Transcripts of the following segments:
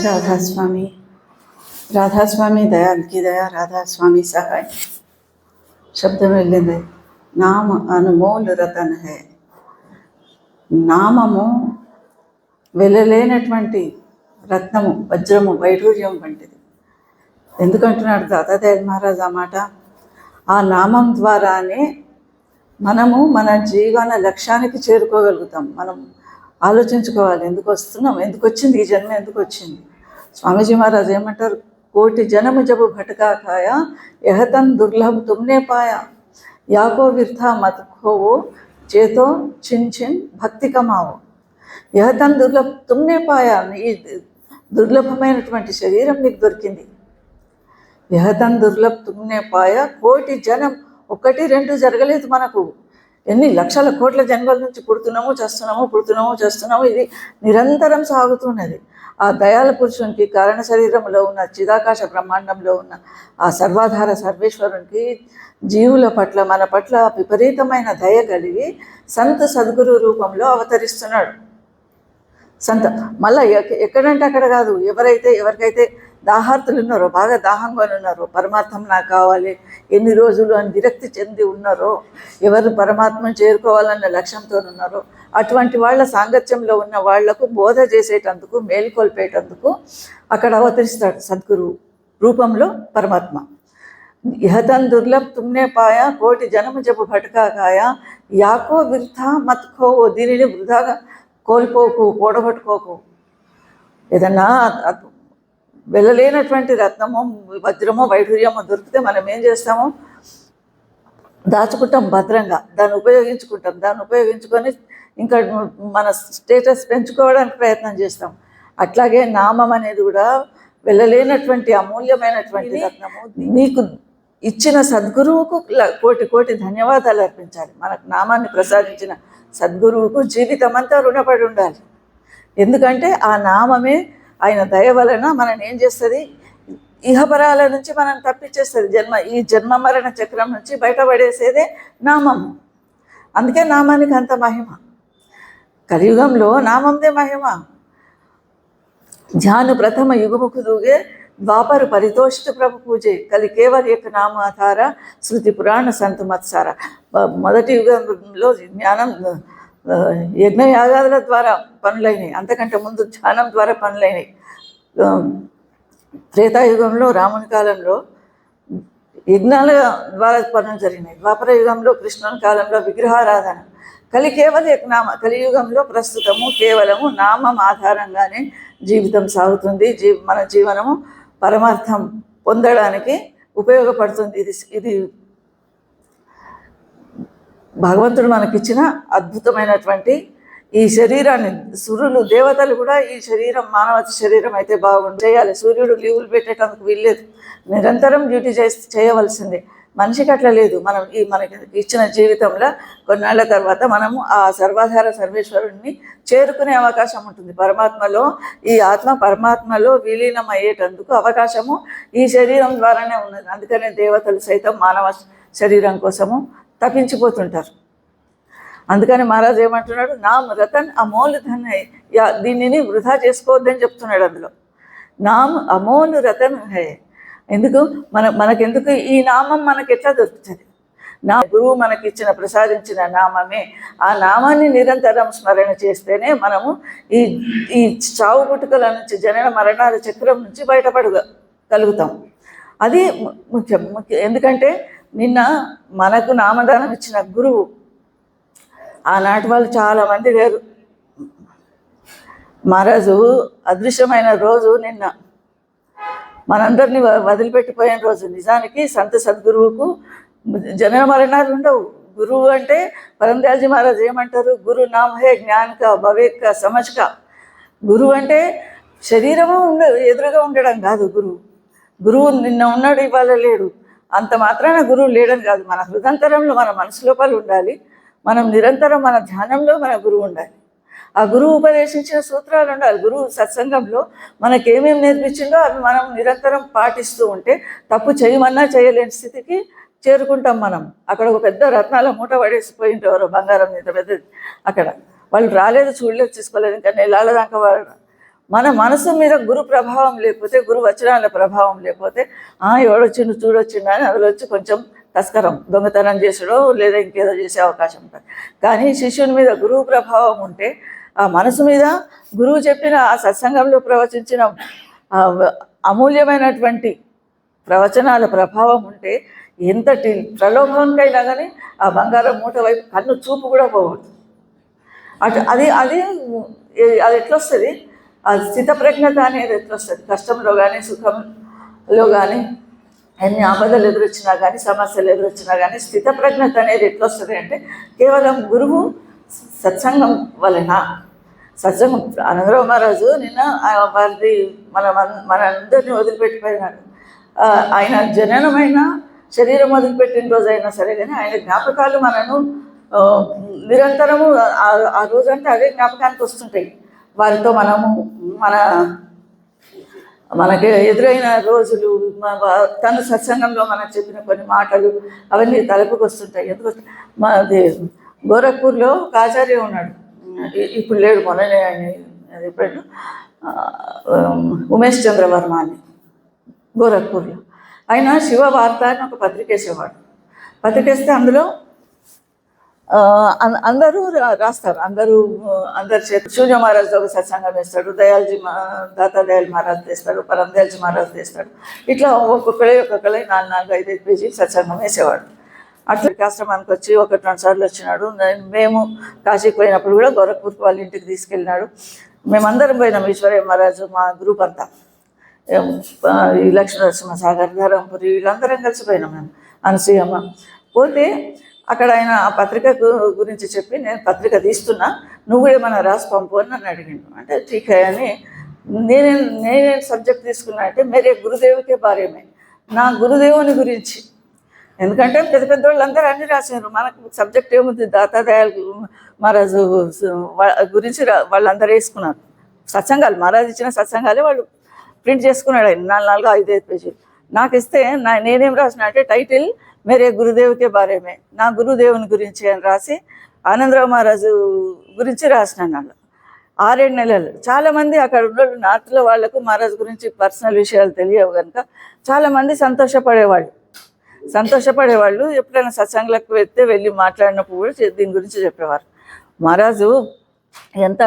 राधा स्वामी, राधा स्वामी दयाल की दया, राधा स्वामी सहाय। शब्द में लेंगे नाम अनमोल रतन है। నామము వెలలేనటువంటి రత్నము, వజ్రము, వైఢూర్యం వంటిది. ఎందుకంటున్నాడు దాతాదేవ్ మహారాజ్ ఆ మాట? ఆ నామం ద్వారానే మనము మన జీవన లక్ష్యానికి చేరుకోగలుగుతాం. మనం ఆలోచించుకోవాలి, ఎందుకు వస్తున్నాం, ఎందుకు వచ్చింది ఈ జన్మ, ఎందుకు వచ్చింది. స్వామీజీ మహారాజ్ ఏమంటారు? కోటి జనము జబు భటకా ఖాయా యహతన్ దుర్లభ తుమ్నే పాయా యాకో విర్థా మత్ ఖోవో చేతో చిన్ చిన్ భక్తి కమావో. యహతన్ దుర్లభ తుమ్నే పాయా, ఈ దుర్లభమైనటువంటి శరీరం నీకు దొరికింది. యహతన్ దుర్లభ తుమ్నే పాయా, కోటి జనం, ఒకటి రెండు జరగలేదు మనకు. ఎన్ని లక్షల కోట్ల జన్మల నుంచి పుడుతున్నాము. ఇది నిరంతరం సాగుతున్నది. ఆ దయాల పురుషునికి, కారణ శరీరంలో ఉన్న చిదాకాశ బ్రహ్మాండంలో ఉన్న ఆ సర్వాధార సర్వేశ్వరునికి జీవుల పట్ల, మన పట్ల విపరీతమైన దయ కలిగి సంత సద్గురు రూపంలో అవతరిస్తున్నాడు. సంత మళ్ళీ ఎక్కడంటే అక్కడ కాదు. ఎవరికైతే దాహార్తులు ఉన్నారో, బాగా దాహంగా ఉన్నారో, పరమాత్మ నాకు కావాలి ఎన్ని రోజులు అని విరక్తి చెంది ఉన్నారో, ఎవరు పరమాత్మను చేరుకోవాలన్న లక్ష్యంతో ఉన్నారో, అటువంటి వాళ్ళ సాంగత్యంలో ఉన్న వాళ్లకు బోధ చేసేటందుకు, మేల్కొల్పేటందుకు అక్కడ అవతరిస్తాడు సద్గురు రూపంలో పరమాత్మ. యహతన్ దుర్లభ్ తుమ్నే పాయా కోటి జనము జపు భటకాకాయ యాకో విర్థా మత్కోవో, దీనిని వృధాగా కోల్పోకు, కూడగొట్టుకోకు. ఏదన్నా వెళ్ళలేనటువంటి రత్నమో, వజ్రమో, వైఢూర్యమో దొరికితే మనం ఏం చేస్తాము? దాచుకుంటాం భద్రంగా, దాన్ని ఉపయోగించుకొని ఇంకా మన స్టేటస్ పెంచుకోవడానికి ప్రయత్నం చేస్తాం. అట్లాగే నామం అనేది కూడా వెళ్ళలేనటువంటి అమూల్యమైనటువంటి రత్నము. నీకు ఇచ్చిన సద్గురువుకు కోటి కోటి ధన్యవాదాలు అర్పించాలి. మనకు నామాన్ని ప్రసాదించిన సద్గురువుకు జీవితమంతా రుణపడి ఉండాలి. ఎందుకంటే ఆ నామమే ఆయన దయ వలన మనం ఏం చేస్తుంది? ఇహపరాల నుంచి మనం తప్పించేస్తుంది. ఈ జన్మ మరణ చక్రం నుంచి బయటపడేసేదే నామము. అందుకే నామానికి అంత మహిమ. కలియుగంలో నామందే మహిమ. ధ్యాను ప్రథమ యుగముఖు దూగే ద్వాపరు పరితోషిత ప్రభు పూజే కలి కేవల్ యొక్క నామాధార శృతి పురాణ సంతు మత్సార. మొదటి యుగంలో జ్ఞానం, యజ్ఞయాగాదుల ద్వారా పనులైనవి, అంతకంటే ముందు ధ్యానం ద్వారా పనులైనవి. త్రేతాయుగంలో, రాముని కాలంలో యజ్ఞాల ద్వారా పనులు జరిగినాయి. ద్వాపర యుగంలో, కృష్ణుని కాలంలో విగ్రహారాధన. కలియుగంలో ప్రస్తుతము కేవలము నామం ఆధారంగానే జీవితం సాగుతుంది. మన జీవనము పరమార్థం పొందడానికి ఉపయోగపడుతుంది. ఇది భగవంతుడు మనకిచ్చిన అద్భుతమైనటువంటి ఈ శరీరాన్ని, సురులు, దేవతలు కూడా ఈ శరీరం మానవ శరీరం అయితే బాగుంది చేయాలి. సూర్యుడు లీవులు పెట్టేటందుకు వీల్లేదు, నిరంతరం డ్యూటీ చేయవలసిందే. మనిషికి అట్లా లేదు. మనకి ఇచ్చిన జీవితంలో కొన్నాళ్ళ తర్వాత మనము ఆ సర్వాధార సర్వేశ్వరుణ్ణి చేరుకునే అవకాశం ఉంటుంది. ఈ ఆత్మ పరమాత్మలో విలీనం అయ్యేటందుకు అవకాశము ఈ శరీరం ద్వారానే ఉన్నది. అందుకనే దేవతలు సైతం మానవ శరీరం కోసము తప్పించిపోతుంటారు. అందుకని మహారాజ్ ఏమంటున్నాడు? నామ్ రతన్ అమోల్ ధన్ హై, దీనిని వృధా చేసుకోవద్దని చెప్తున్నాడు. అందులో నామ్ అమోల్ రతన్ హై. ఎందుకు మనకెందుకు ఈ నామం మనకి ఎట్లా దొరుకుతుంది? గురువు మనకిచ్చిన ప్రసాదించిన నామమే. ఆ నామాన్ని నిరంతరం స్మరణ చేస్తేనే మనము ఈ చావు పుట్టుకల నుంచి, జనన మరణాల చక్రం నుంచి బయటపడగలుగుతాం. అది ముఖ్యం. ఎందుకంటే నిన్న మనకు నామదానం ఇచ్చిన గురువు, ఆనాటి వాళ్ళు చాలామంది లేరు. మహారాజు అదృశ్యమైన రోజు నిన్న, మనందరినీ వదిలిపెట్టిపోయిన రోజు. నిజానికి సంత సద్గురువుకు జనన మరణాలు ఉండవు. గురువు అంటే పరందయాల్జీ మహారాజ్ ఏమంటారు? గురు నామ్ హే జ్ఞాన్ కా భవేక్ కా సమజ్ కా. గురువు అంటే శరీరము ఎదురుగా ఉండడం కాదు. గురువు నిన్న ఉన్నాడు, ఇవాళ లేడు. అంత మాత్రాన గురువు లేడని కాదు. మన హృదంతరంలో, మన మనసు లోపల ఉండాలి. మనం నిరంతరం మన ధ్యానంలో మన గురువు ఉండాలి. ఆ గురువు ఉపదేశించిన సూత్రాలు ఉండాలి. గురువు సత్సంగంలో మనకేమేమి నేర్పించిందో అవి మనం నిరంతరం పాటిస్తూ ఉంటే తప్పు చేయమన్నా చేయలేని స్థితికి చేరుకుంటాం. మనం అక్కడ ఒక పెద్ద రత్నాల మూట పడేసిపోయింది, ఎవరో బంగారం మీద పెద్దది. అక్కడ వాళ్ళు రాలేదు, చూడలేదు, తీసుకోలేదు. ఇంకా నెలల దాకా మన మనసు మీద గురు ప్రభావం లేకపోతే, గురు వచనాల ప్రభావం లేకపోతే ఎవడొచ్చిండు చూడొచ్చిండు అని అందులో వచ్చి కొంచెం తస్కరం దొంగతనం చేసడో లేదా ఇంకేదో చేసే అవకాశం ఉంటుంది. కానీ శిష్యుని మీద గురువు ప్రభావం ఉంటే, ఆ మనసు మీద గురువు చెప్పిన ఆ సత్సంగంలో ప్రవచించిన అమూల్యమైనటువంటి ప్రవచనాల ప్రభావం ఉంటే ఎంతటి ప్రలోభంకైనా కానీ ఆ బంగారం మూట వైపు కన్ను చూపు కూడా పోవద్దు. అది అది అది ఎట్లొస్తుంది? ఆ స్థితప్రజ్ఞత అనేది ఎట్లొస్తుంది? కష్టంలో కానీ సుఖంలో కానీ ఎన్ని ఆపదలు ఎదురొచ్చినా కానీ సమస్యలు ఎదురొచ్చినా కానీ స్థితప్రజ్ఞత అనేది ఎట్లొస్తుంది అంటే కేవలం గురువు సత్సంగం వలన. సత్సంగం ఆనందరావు మహారాజు నిన్న వారిది మనందరినీ వదిలిపెట్టిపోయినాడు. ఆయన జననమైన శరీరం వదిలిపెట్టిన రోజు అయినా సరే కానీ ఆయన జ్ఞాపకాలు మనను నిరంతరము ఆ రోజంతా అదే జ్ఞాపకానికి వస్తుంటాయి. వారితో మనము మనకి ఎదురైన రోజులు, తన సత్సంగంలో మనకు చెప్పిన కొన్ని మాటలు అవన్నీ తలపుకి వస్తుంటాయి. ఎందుకు మాది గోరఖ్పూర్లో ఒక ఆచార్య ఉన్నాడు, ఇప్పుడు లేడు, మొన్ననే ఆయన ఎప్పుడు ఉమేష్ చంద్రవర్మ అని గోరఖ్పూర్లో. ఆయన శివ వార్త అని ఒక పత్రిక వేసేవాడు. పత్రిక వేస్తే అందులో అందరూ రాస్తారు, అందరి చేతి సూర్య మహారాజ్ ఒక సత్సంగం వేస్తాడు, దాతా దయాల్ మహారాజ్ తెస్తాడు, పరం దయాల్జీ మహారాజ్ తెస్తాడు. ఇట్లా ఒక్కొక్కడే 4-5 పేజీ సత్సంగం వేసేవాడు. అట్లా ఆశ్రమానికి వచ్చి 1-2 సార్లు వచ్చినాడు. మేము కాశీకి పోయినప్పుడు కూడా గోరఖ్పూర్కి వాళ్ళ ఇంటికి తీసుకెళ్ళినాడు. మేమందరం పోయినాం, ఈశ్వరయ్య మహారాజు మా గ్రూప్ అంతా, ఈ లక్ష్మీనరసింహ సాగర్, ధరంపురి, వీళ్ళందరం కలిసిపోయినాం. మేము అనసూయమ్మ పోతే అక్కడ ఆయన ఆ పత్రిక గురించి చెప్పి, నేను పత్రిక తీస్తున్నా, నువ్వు ఏమైనా రాసి పంపు అని నన్ను అడిగిండు. అంటే ఠీక్ అని నేనేం సబ్జెక్ట్ తీసుకున్నా అంటే మేరే గురుదేవుకే బారేమే, నా గురుదేవుని గురించి. ఎందుకంటే పెద్ద వాళ్ళందరూ అన్నీ రాశారు, మనకు సబ్జెక్ట్ ఏముంది? దాతా దయాల్ మహారాజు గురించి వాళ్ళందరూ వేసుకున్నారు. సత్సంగాలు మహారాజు ఇచ్చిన సత్సంగాలే వాళ్ళు ప్రింట్ చేసుకున్నాడు ఆయన, 4-5 పేజీలు. నాకు ఇస్తే నేనేం రాసిన అంటే టైటిల్ మేరే గురుదేవుకే బారేమే, నా గురుదేవుని గురించి అని రాసి ఆనందరావు మహారాజు గురించి రాసినాను. 6-7 నెలలు. చాలామంది అక్కడ ఉన్న నార్త్లో వాళ్ళకు మహారాజు గురించి పర్సనల్ విషయాలు తెలియవు కనుక చాలామంది సంతోషపడేవాళ్ళు. ఎప్పుడైనా సత్సంగులకు వెళ్ళి మాట్లాడినప్పుడు కూడా దీని గురించి చెప్పేవారు. మహారాజు ఎంత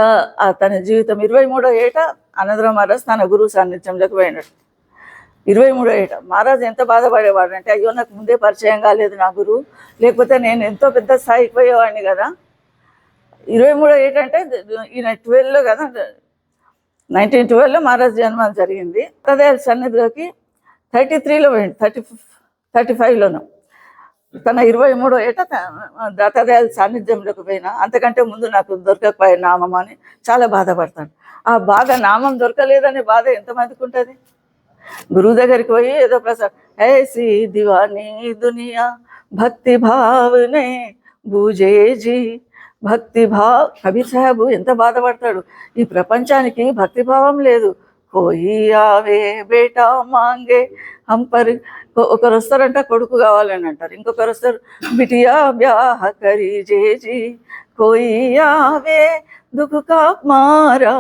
తన జీవితం 23వ ఏట ఆనందరావు మహారాజు తన గురువు సాన్నిధ్యంలోకి పోయినాడు. 23వ ఏట మహారాజు ఎంత బాధపడేవాడు అంటే, అయ్యో నాకు ముందే పరిచయం కాలేదు నా గురువు, లేకపోతే నేను ఎంతో పెద్ద స్థాయికి పోయేవాడిని కదా. 23వ ఏట అంటే ఈయన 12లో కదా, 1912లో మహారాజు జన్మం జరిగింది. దయాల్ సన్నిధిలోకి 33లో పోయింది, 35లోను. తన 23వ ఏట దయాల్ సాన్నిధ్యంలోకి పోయినా. అంతకంటే ముందు నాకు దొరకకపోయే నామం అని చాలా బాధపడతాడు. ఆ బాధ, నామం దొరకలేదనే బాధ ఎంతమందికి ఉంటుంది? గురువు దగ్గరికి పోయి ఏదో ప్రసాద్ ऐसी दीवानी दुनिया భక్తి భావనే బూజేజీ, భక్తి భావ్. కబీర్ సాహెబ్ ఎంత బాధపడతాడు, ఈ ప్రపంచానికి భక్తి భావం లేదు. కోయి ఆవే బేటా మాంగే హంపర్. ఒకరు వస్తారంట కొడుకు కావాలని అంటారు, ఇంకొకరు వస్తారు బిటియా బ్యాహ కరీ జేజీ, కోయి ఆవే దుఃఖ కా మారా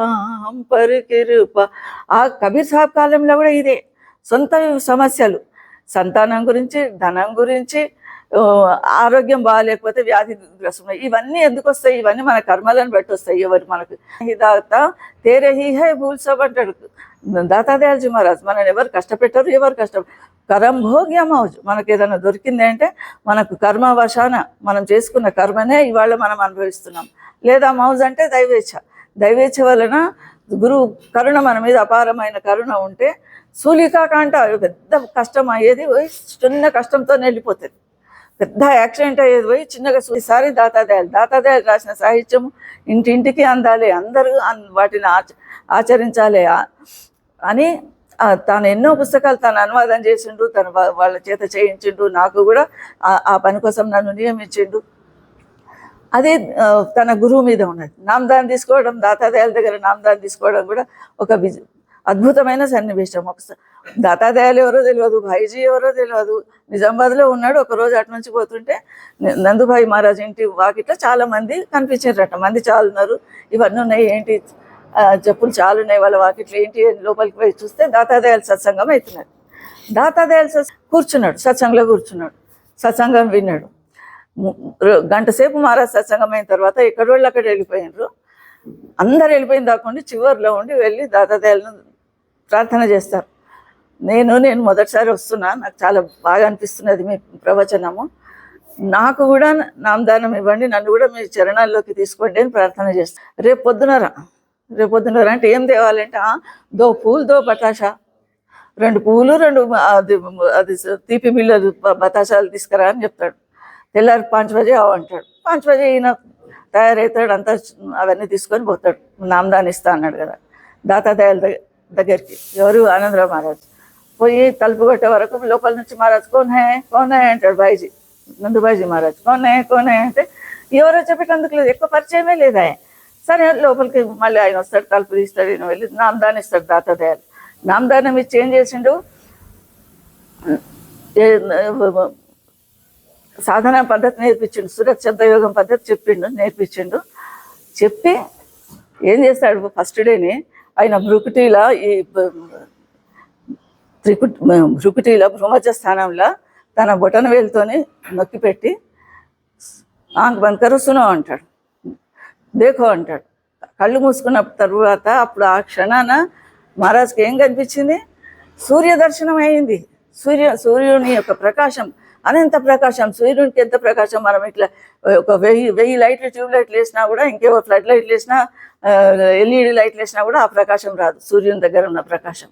హంపర్ కిరుప. ఆ కబీర్ సాహెబ్ కాలంలో కూడా ఇదే సొంత సమస్యలు, సంతానం గురించి, ధనం గురించి, ఆరోగ్యం బాగాలేకపోతే వ్యాధిగ్రస్తులు. ఇవన్నీ ఎందుకు వస్తాయి? ఇవన్నీ మన కర్మలను బట్టి వస్తాయి. ఎవరు మనకు హిదాత తేరే హీ హై భూల్ సబ్ అంటాడు దాతా దయాల్జీ మహారాజ్. మనల్ని ఎవరు కష్టపెట్టారు, ఎవరు కరం భోగ్య మౌజ్. మనకు ఏదైనా దొరికింది అంటే మనకు కర్మవశాన మనం చేసుకున్న కర్మనే ఇవాళ మనం అనుభవిస్తున్నాం. లేదా మౌజ్ అంటే దైవేచ్ఛ వలన గురువు కరుణ మన మీద అపారమైన కరుణ ఉంటే సూలికాకాంట పెద్ద కష్టం అయ్యేది పోయి చిన్న కష్టంతో వెళ్ళిపోతుంది. పెద్ద యాక్సిడెంట్ అయ్యేది పోయి చిన్నగా. ఈసారి దాతా దయాల్ రాసిన సాహిత్యము ఇంటింటికి అందాలి, అందరూ వాటిని ఆచరించాలి అని తాను ఎన్నో పుస్తకాలు తాను అనువాదం చేసిండు, తను వాళ్ళ చేత చేయించిండు. నాకు కూడా ఆ పని కోసం నన్ను నియమించిండు. అదే తన గురువు మీద ఉన్నది. నామదానం తీసుకోవడం, దాతా దయాల్ దగ్గర నామదానం తీసుకోవడం కూడా ఒక అద్భుతమైన సన్నివేశం. ఒకసారి దాతా దయాల్ ఎవరో తెలియదు, భాయిజీ ఎవరో తెలియదు. నిజామాబాద్లో ఉన్నాడు. ఒకరోజు అటు నుంచి పోతుంటే నందుభాయి మహారాజ్ ఇంటి వాకిట్లో చాలామంది కనిపించారట. మంది చాలా ఉన్నారు, ఇవన్నీ ఉన్నాయి ఏంటి చెప్పులు చాలా ఉన్నాయి వాళ్ళ వాకిట్లో, ఏంటి లోపలికి పోయి చూస్తే దాతాదయాల సత్సంగం అవుతున్నది. దాతాదయాల కూర్చున్నాడు, సత్సంగంలో కూర్చున్నాడు, సత్సంగం విన్నాడు. గంట సేపు మహారాజ్ సత్సంగం అయిన తర్వాత ఎక్కడి వాళ్ళు అక్కడ వెళ్ళిపోయినారు. అందరు వెళ్ళిపోయిన దాకుండా చివరిలో ఉండి వెళ్ళి దాతాదయాలను ప్రార్థన చేస్తారు. నేను మొదటిసారి వస్తున్నా, నాకు చాలా బాగా అనిపిస్తున్నది మీ ప్రవచనము, నాకు కూడా నామదానం ఇవ్వండి, నన్ను కూడా మీ చరణాల్లోకి తీసుకోండి అని ప్రార్థన చేస్తాను. రేపు పొద్దున్నర అంటే ఏం తేవాలంటే దో పూలు దో బతాషా, 2 పువ్వులు 2 అది తీపి బిళ్ళలు బతాషాలు తీసుకురా అని చెప్తాడు. తెల్లారి 5 బజే అంటాడు. 5 బజే ఈయన తయారవుతాడు, అంతా అవన్నీ తీసుకొని పోతాడు. నామదానం ఇస్తా అన్నాడు కదా దాతాదయాల దగ్గరికి. ఎవరు? ఆనందరావు మహారాజ్. పోయి తలుపు కొట్టే వరకు లోపల నుంచి మహారాజ్ కోన్ హే అంటాడు బాయిజీ, నందుబాయిజీ మహారాజ్. కోన్ హే అంటే ఎవరో చెప్పేటందుకు లేదు, ఎక్కువ పరిచయమే లేదా. సరే లోపలికి మళ్ళీ ఆయన వస్తాడు, తలుపు తీస్తాడు, ఈయన వెళ్ళి నామదానం ఇస్తాడు. దాతాదయాలు నామదానం ఇచ్చి ఏం చేసిండు, సాధన పద్ధతి నేర్పించిండు, సురక్ష యోగం పద్ధతి నేర్పించిండు. చెప్పి ఏం చేస్తాడు, ఫస్ట్ డేని ఆయన భ్రుకుటీల ఈ భ్రూమధ్య స్థానంలో తన బొటన వేలుతోని నొక్కి పెట్టి ఆంక్ బంద్ కరు సునో అంటాడు, దేఖో అంటాడు. కళ్ళు మూసుకున్న తర్వాత అప్పుడు ఆ క్షణాన మహారాజ్కి ఏం కనిపించింది, సూర్య దర్శనం అయింది. సూర్యుని యొక్క ప్రకాశం, అనంత ప్రకాశం. సూర్యునికి ఎంత ప్రకాశం, మనం ఇట్లా ఒక 1000 లైట్లు, ట్యూబ్ లైట్లు వేసినా కూడా, ఇంకేవో ఫ్లడ్ లైట్లు వేసినా, ఎల్ఈడి లైట్లు వేసినా కూడా ఆ ప్రకాశం రాదు, సూర్యుని దగ్గర ఉన్న ప్రకాశం.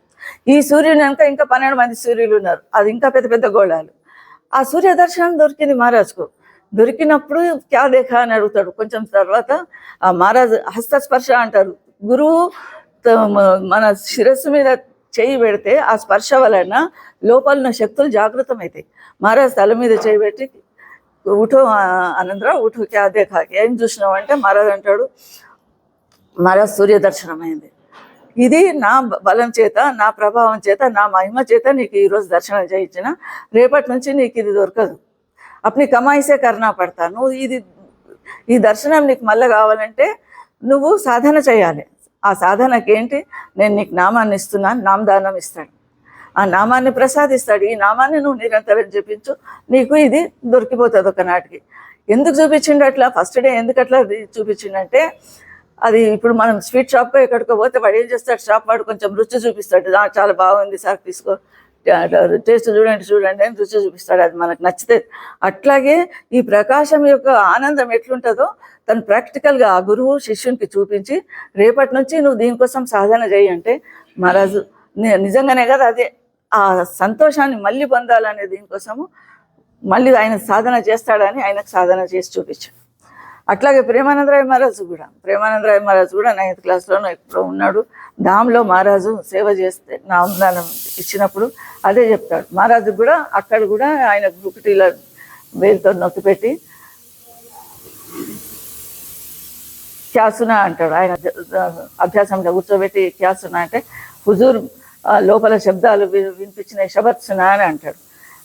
ఈ సూర్యుని కనుక ఇంకా 12 మంది సూర్యులు ఉన్నారు, అది ఇంకా పెద్ద పెద్ద గోళాలు. ఆ సూర్య దర్శనం దొరికింది మహారాజ్కు. దొరికినప్పుడు క్యా దేఖా అని అడుగుతాడు. కొంచెం తర్వాత ఆ మహారాజ్ హస్తస్పర్శ అంటారు, గురువు మన శిరస్సు మీద చేయి పెడితే ఆ స్పర్శ వలన లోపల ఉన్న శక్తులు జాగృతమవుతాయి. మహారాజ్ తల మీద చేయి పెట్టి ఉఠో ఆనందరావు ఉఠో క్యా దేఖా, ఏం చూసినావు అంటే మహారాజ్ అంటాడు, మహారాజ్ సూర్య దర్శనం అయింది. ఇది నా బలం చేత, నా ప్రభావం చేత, నా మహిమ చేత నీకు ఈరోజు దర్శనం చేయించిన, రేపటి నుంచి నీకు ఇది దొరకదు. అప్పుడు కమాయిసే కర్నా పడతా. నువ్వు ఈ దర్శనం నీకు మళ్ళీ కావాలంటే నువ్వు సాధన చేయాలి. ఆ సాధనకి ఏంటి, నేను నీకు నామాన్ని ఇస్తున్నాను, నామదానం ఇస్తాడు, ఆ నామాన్ని ప్రసాదిస్తాడు. ఈ నామాన్ని నువ్వు నిరంతరం జపించు, నీకు ఇది దొరికిపోతుంది ఒకనాటికి. ఎందుకు చూపించిండు అట్లా, ఫస్ట్ డే ఎందుకు అట్లా చూపించిండంటే, అది ఇప్పుడు మనం స్వీట్ షాప్కో ఎక్కడికో పోతే వాడు ఏం చేస్తాడు, షాప్ వాడు కొంచెం రుచి చూపిస్తాడు, చాలా బాగుంది సార్ తీసుకో, టేస్ట్ చూడండి అని రుచి చూపిస్తాడు, అది మనకు నచ్చితే. అట్లాగే ఈ ప్రకాశం యొక్క ఆనందం ఎట్లుంటుందో తను ప్రాక్టికల్గా ఆ గురువు శిష్యునికి చూపించి, రేపటి నుంచి నువ్వు దీనికోసం సాధన చేయి అంటే, మహారాజు నిజంగానే కదా అదే ఆ సంతోషాన్ని మళ్ళీ పొందాలనే దీనికోసము మళ్ళీ ఆయన సాధన చేస్తాడని ఆయనకు సాధన చేసి చూపించాడు. అట్లాగే ప్రేమానందరాయ మహారాజు కూడా 9th క్లాస్లోనూ ఎప్పుడో ఉన్నాడు. ధామ్లో మహారాజు సేవ చేస్తే నామదానం ఇచ్చినప్పుడు అదే చెప్తాడు. మహారాజు కూడా అక్కడ కూడా ఆయన భ్రుకుటీల వేలుతో నొక్కి పెట్టి క్యాసునా అంటాడు. ఆయన అభ్యాసంలో కూర్చోబెట్టి క్యాసునా అంటే హుజూర్ లోపల శబ్దాలు వినిపించిన శబత్సునా అని అంటాడు.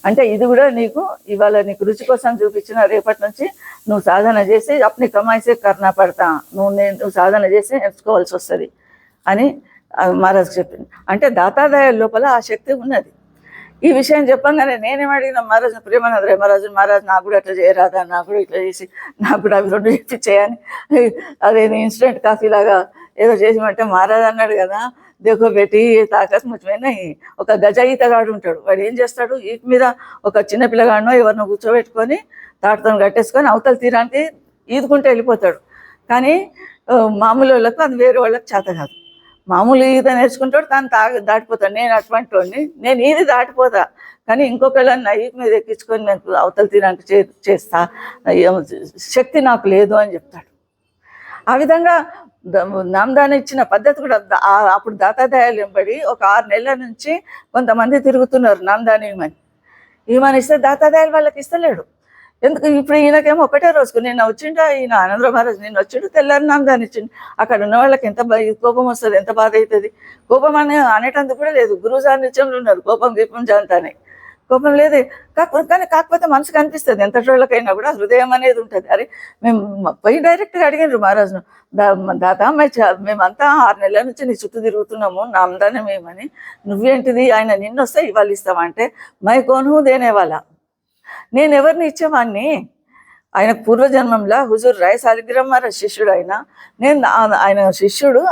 అంటే ఇది కూడా నీకు ఇవాళ నీకు రుచి కోసం చూపించిన, రేపటి నుంచి నువ్వు సాధన చేసి అప్ని కమాయిసే కర్నా పడతా, నువ్వు సాధన చేసి నేర్చుకోవాల్సి వస్తుంది అని మహారాజు చెప్పింది. అంటే దాతాదాయ లోపల ఆ శక్తి ఉన్నది. ఈ విషయం చెప్పంగానే నేనేం అడిగిన మహారాజు, ప్రేమానందరాయ మహారాజు నాకు కూడా అట్లా చేయరాదా, నాకు కూడా ఇట్లా చేసి నాకు కూడా అవి 2 చేయించేయని, అదే ఇన్స్టెంట్ కాఫీ లాగా ఏదో చేసిమంటే మహారాజు అన్నాడు కదా, దేఖో బేటీ తాకత్ ముచ్చమైనా. ఒక గజ ఈతగాడు ఉంటాడు, వాడు ఏం చేస్తాడు, ఈత మీద ఒక చిన్న పిల్లగాడనో ఎవరినో కూర్చోబెట్టుకొని తాడుతో కట్టేసుకొని అవతల తీరానికి ఈదుకుంటూ వెళ్ళిపోతాడు. కానీ మామూలు వాళ్ళకు అది వేరే వాళ్ళకి చేత కాదు. మామూలు ఈత నేర్చుకుంటాడు, తాను దాటిపోతాడు. నేను అటువంటి వాడిని, నేను ఈది దాటిపోతా, కానీ ఇంకొకళ్ళని నా ఈత మీద ఎక్కించుకొని నాకు అవతల తీరానికి చేస్తా, శక్తి నాకు లేదు అని చెప్తాడు. ఆ విధంగా నామదానం ఇచ్చిన పద్ధతి కూడా అప్పుడు దాతాదాయాలు వెంబడి ఒక 6 నెలల నుంచి కొంతమంది తిరుగుతున్నారు నామదానం ఈమెను ఇస్తే దాతాదాయాలు వాళ్ళకి ఇస్తలేడు. ఎందుకు, ఇప్పుడు ఈయనకేమో ఒకటే రోజుకు నిన్న వచ్చిండా, ఈయన ఆనందరావు మహారాజు నిన్న వచ్చిండు, తెల్లారి నామదానం ఇచ్చిండు. అక్కడ ఉన్న వాళ్ళకి ఎంత కోపం వస్తుంది, ఎంత బాధ అవుతుంది. కోపం అనేటందుకు కూడా లేదు, గురువు సాన్నిధ్యంలో ఉన్నారు, కోపం దీపం జాంతానే. కోపం లేదే. కాకపోతే మనసుకు అనిపిస్తుంది ఎంతటోళ్ళకైనా కూడా హృదయం అనేది ఉంటుంది. అరే మేము పోయి డైరెక్ట్గా అడిగినారు మహారాజును, దాదా మేమంతా 6 నెలల నుంచి నీ చుట్టూ తిరుగుతున్నాము, నా ఆమ్దానే మేమని, నువ్వేంటిది ఆయన నిన్నొస్తే ఇవాళ ఇస్తామంటే మై కోను దేనే వాళ్ళ, నేను ఎవరిని ఇచ్చేవాడిని, ఆయన పూర్వజన్మంలో హుజూర్ రాయ్ సాలిగ్రామ్ మహారాజ్ శిష్యుడు ఆయన, నేను ఆయన శిష్యుడు.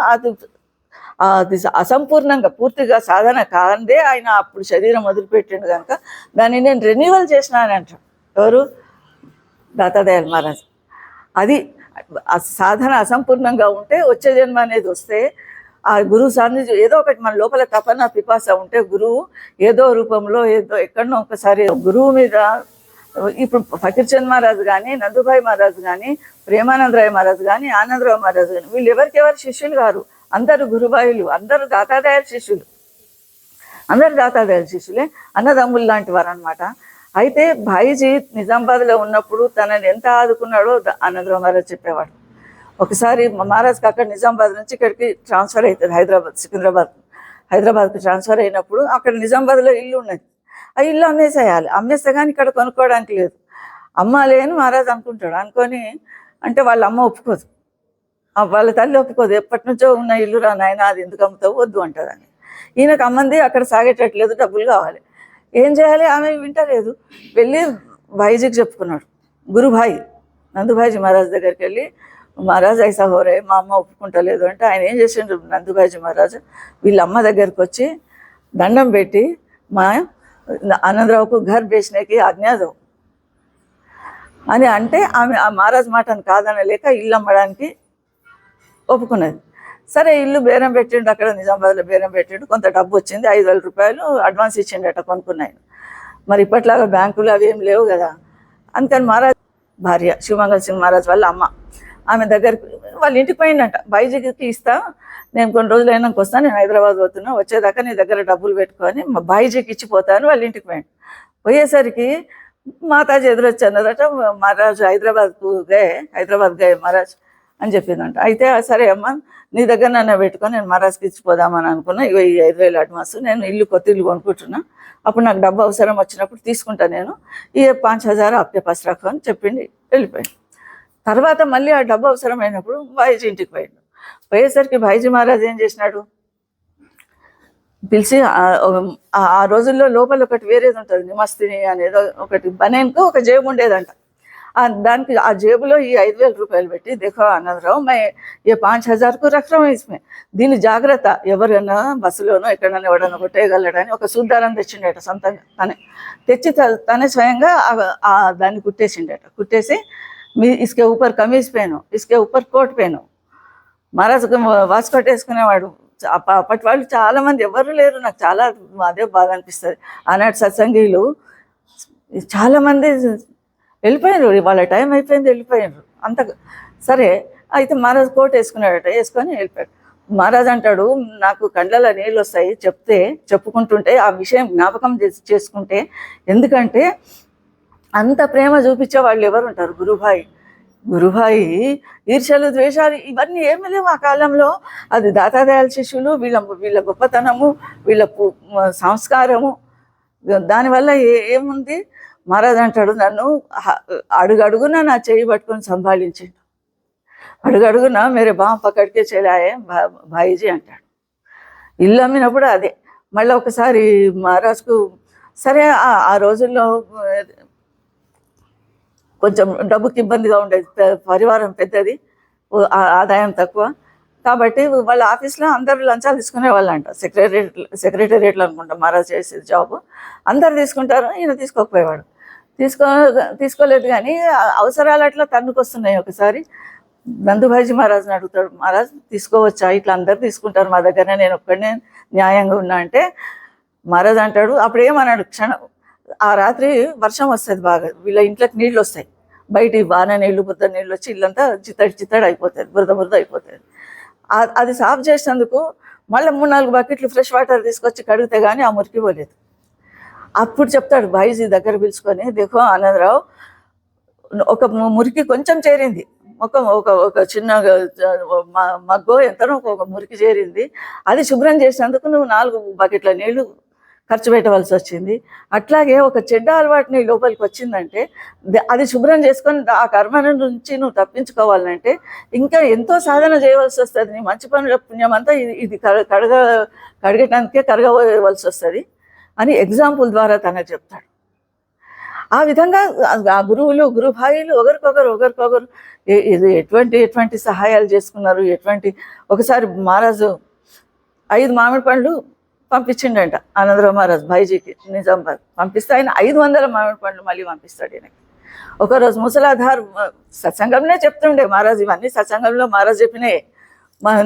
అది అసంపూర్ణంగా పూర్తిగా సాధన కాందే ఆయన అప్పుడు శరీరం వదిలిపెట్టిండు కనుక దాన్ని నేను రెన్యువల్ చేసినానంట. ఎవరు? దాతాదయాల్ మహారాజ్. అది సాధన అసంపూర్ణంగా ఉంటే వచ్చే జన్మ అనేది వస్తే ఆ గురువు సాన్నిధ్యం ఏదో ఒకటి మన లోపల తపన పిపాస ఉంటే గురువు ఏదో రూపంలో ఏదో ఎక్కడనో ఒకసారి గురువు మీద. ఇప్పుడు ఫకీర్చంద్ మహారాజు కానీ, నందుభాయ్ మహారాజు కానీ, ప్రేమానందరాయ్ మహారాజు కానీ, ఆనందరావు మహారాజు కానీ, వీళ్ళు ఎవరికెవరు శిష్యులు గారు, అందరు గురుబాయిలు, అందరూ దాతాదయాల శిష్యులు, అందరు దాతాదయాల శిష్యులే, అన్నదమ్ములు లాంటి వారు అనమాట. అయితే భాయిజీ నిజామాబాద్లో ఉన్నప్పుడు తనని ఎంత ఆదుకున్నాడో ఆనందరావు మహారాజ్ చెప్పేవాడు. ఒకసారి మహారాజ్కి అక్కడ నిజామాబాద్ నుంచి ఇక్కడికి ట్రాన్స్ఫర్ అవుతుంది, హైదరాబాద్కి ట్రాన్స్ఫర్ అయినప్పుడు అక్కడ నిజామాబాద్లో ఇల్లు ఉన్నది. ఆ ఇల్లు అమ్మేసేయాలి, అమ్మేస్తే కానీ ఇక్కడ కొనుక్కోవడానికి లేదు. అమ్మాలి అని మహారాజ్ అనుకుంటాడు. అనుకొని అంటే వాళ్ళ అమ్మ ఒప్పుకోదు, వాళ్ళ తల్లి ఒప్పుకోదు. ఎప్పటి నుంచో ఉన్న ఇల్లు రా నాయన, అది ఎందుకు అమ్ముతావు, వద్దు అంటుందని. ఈయనకు అమ్మంది అక్కడ సాగేటట్లేదు, డబ్బులు కావాలి. ఏం చేయాలి, ఆమె వింటలేదు. వెళ్ళి భాయిజీకి చెప్పుకున్నాడు. గురుభాయ్ నందుభాయిజీ మహారాజ్ దగ్గరికి వెళ్ళి, మహారాజ్ ఐసా హోరే, మా అమ్మ ఒప్పుకుంటలేదు అంటే ఆయన ఏం చేసిండు, నందుభాయిజీ మహారాజ్ వీళ్ళ అమ్మ దగ్గరికి వచ్చి దండం పెట్టి, మా ఆనందరావుకు ఘర్ బేచనేకి ఆజ్ఞా దో అని అంటే ఆమె ఆ మహారాజ్ మాటను కాదనలేక ఇల్లు అమ్మడానికి ఒప్పుకున్నది. సరే ఇల్లు బేరం పెట్టిండు, అక్కడ నిజామాబాద్లో బేరం పెట్టిండు. కొంత డబ్బు వచ్చింది, 5,000 రూపాయలు అడ్వాన్స్ ఇచ్చిండట కొనుక్కున్నాను. మరి ఇప్పట్లాగా బ్యాంకులు అవి ఏం లేవు కదా. అందుకని మహారాజ్ భార్య శివమంగళ సింగ్ మహారాజ్ వాళ్ళ అమ్మ ఆమె దగ్గరికి వాళ్ళ ఇంటికి పోయిందంట. భాయిజీకి ఇస్తా, నేను కొన్ని రోజులు అయినాక వస్తాను, నేను హైదరాబాద్ పోతున్నా, వచ్చేదాకా నీ దగ్గర డబ్బులు పెట్టుకొని మా భాయిజీకి ఇచ్చిపోతాను. వాళ్ళ ఇంటికి పోయాను. పోయేసరికి మాతాజీ ఎదురొచ్చి అన్నదట, మహారాజ్ హైదరాబాద్ గయే మహారాజ్ అని చెప్పిందంట. అయితే సరే అమ్మ, నీ దగ్గర నన్ను పెట్టుకొని నేను మహారాజ్కి ఇచ్చిపోదామని అనుకున్నా. ఇగో ఈ 5,000 అడ్వాన్స్, నేను కొత్త ఇల్లు కొనుక్కుంటున్నా, అప్పుడు నాకు డబ్బు అవసరం వచ్చినప్పుడు తీసుకుంటా, నేను ఈ 5,000 ఆప్కే పాస్ రఖో అని చెప్పిండి వెళ్ళిపోయాడు. తర్వాత మళ్ళీ ఆ డబ్బు అవసరమైనప్పుడు భాయిజీ ఇంటికి పోయాడు. పోయేసరికి భాయిజీ మహారాజ్ ఏం చేసినాడు, పిలిచి ఆ రోజుల్లో లోపల ఒకటి వేరేది ఉంటుంది, నిమస్తిని అనేదో ఒకటి బనేన్కు ఒక జేబు ఉండేదంట. దానికి ఆ జేబులో ఈ 5,000 రూపాయలు పెట్టి, దేఖో ఆనందరావు మే ఏ 5,000కు రక్తం ఇస్మే, దీని జాగ్రత్త, ఎవరైనా బస్సులోనో ఎక్కడైనా ఎవడన్నా కొట్టేయగలడని ఒక సూద్దారం తెచ్చిండట సొంతంగా. తెచ్చి తనే స్వయంగా దాన్ని కుట్టేసిండట. కుట్టేసి इसके ऊपर कमीज पहनो, इसके ऊपर कोट पहनो. మహారాజు వాచ్ కొట్టేసుకునేవాడు. అప్పటి వాళ్ళు చాలామంది ఎవరు లేరు. నాకు చాలా అదే బాధ అనిపిస్తుంది. ఆనాటి సత్సంగీలు చాలామంది వెళ్ళిపోయినారు, వాళ్ళ టైం అయిపోయింది, వెళ్ళిపోయినారు అంత. సరే అయితే మహారాజు కోట్ వేసుకున్నాడట, వేసుకొని వెళ్ళిపోయాడు. మహారాజు అంటాడు, నాకు కండ్లలో నీళ్ళు వస్తాయి చెప్పుకుంటుంటే, ఆ విషయం జ్ఞాపకం చేసుకుంటే. ఎందుకంటే అంత ప్రేమ చూపించే వాళ్ళు ఎవరు ఉంటారు? గురుభాయి ఈర్ష్యలు, ద్వేషాలు ఇవన్నీ ఏమీ లేవు ఆ కాలంలో. అది దాతాదయాల శిష్యులు, వీళ్ళ గొప్పతనము, వీళ్ళ సంస్కారము. దానివల్ల ఏముంది? మహారాజ్ అంటాడు, నన్ను అడుగడుగున నా చేయి పట్టుకొని సంభాళించిండు. అడుగడుగున మేరే బామ్ పక్కడికే చెలాయే భాయిజీ అంటాడు. ఇల్లు అమ్మినప్పుడు అదే. మళ్ళీ ఒకసారి మహారాజ్కు సరే ఆ రోజుల్లో కొంచెం డబ్బుకి ఇబ్బందిగా ఉండేది, పరివారం పెద్దది, ఆదాయం తక్కువ. కాబట్టి వాళ్ళ ఆఫీస్లో అందరూ లంచాలు తీసుకునే వాళ్ళంట. సెక్రటేరియట్లో అనుకుంటా మహారాజ్ చేసేది జాబు. అందరు తీసుకుంటారు, ఈయన తీసుకోకపోయేవాడు. తీసుకోలేదు. కానీ అవసరాలు అట్లా తన్నుకొస్తున్నాయి. ఒకసారి నందుభాయిజీ మహారాజ్ని అడుగుతాడు, మహారాజ్ తీసుకోవచ్చా, ఇట్లా అందరు తీసుకుంటారు మా దగ్గర, నేను ఒక్కడనే న్యాయంగా ఉన్నా అంటే మహారాజ్ అంటాడు, అప్పుడేమన్నాడు, ఆ రాత్రి వర్షం వస్తుంది బాగా, వీళ్ళ ఇంట్లోకి నీళ్ళు వస్తాయి, బయట వాన నీళ్ళు బురద నీళ్ళు వచ్చి ఇల్లంతా చిత్తడి అయిపోతుంది, బురద అయిపోతుంది. అది సాఫ్ చేసినందుకు మళ్ళీ 3-4 బకెట్లు ఫ్రెష్ వాటర్ తీసుకొచ్చి కడిగితే కానీ ఆ మురికి పోలేదు. అప్పుడు చెప్తాడు భాయిజీ దగ్గర పిలుచుకొని, దేఖో ఆనందరావు, ఒక మురికి కొంచెం చేరింది, ఒక చిన్న మగ్గో ఎంతనో ఒక మురికి చేరింది, అది శుభ్రం చేసినందుకు నువ్వు 4 బకెట్ల నీళ్లు ఖర్చు పెట్టవలసి వచ్చింది. అట్లాగే ఒక చెడ్డ అలవాటుని లోపలికి వచ్చిందంటే అది శుభ్రం చేసుకొని ఆ కర్మ నుంచి నువ్వు తప్పించుకోవాలంటే ఇంకా ఎంతో సాధన చేయవలసి వస్తుంది. నీ మంచి పనుల పుణ్యం అంతా ఇది కడగటానికే కరగవలసి వస్తుంది అని ఎగ్జాంపుల్ ద్వారా తనకు చెప్తాడు. ఆ విధంగా ఆ గురువులు గురుభాయిలు ఒకరికొకరు ఇది ఎటువంటి సహాయాలు చేసుకున్నారు. ఒకసారి మహారాజు 5 మామిడి పండ్లు పంపించిండంట ఆనందరావు మహారాజ్ భాయిజీకి నిజామాబాద్ పంపిస్తే ఆయన 500 మామిడి పండ్లు మళ్ళీ పంపిస్తాడు ఈయనకి. ఒకరోజు ముసలాధార్ సత్సంగంలో చెప్తుండే మహారాజ్, ఇవన్నీ సత్సంగంలో మహారాజ్ చెప్పినాయి,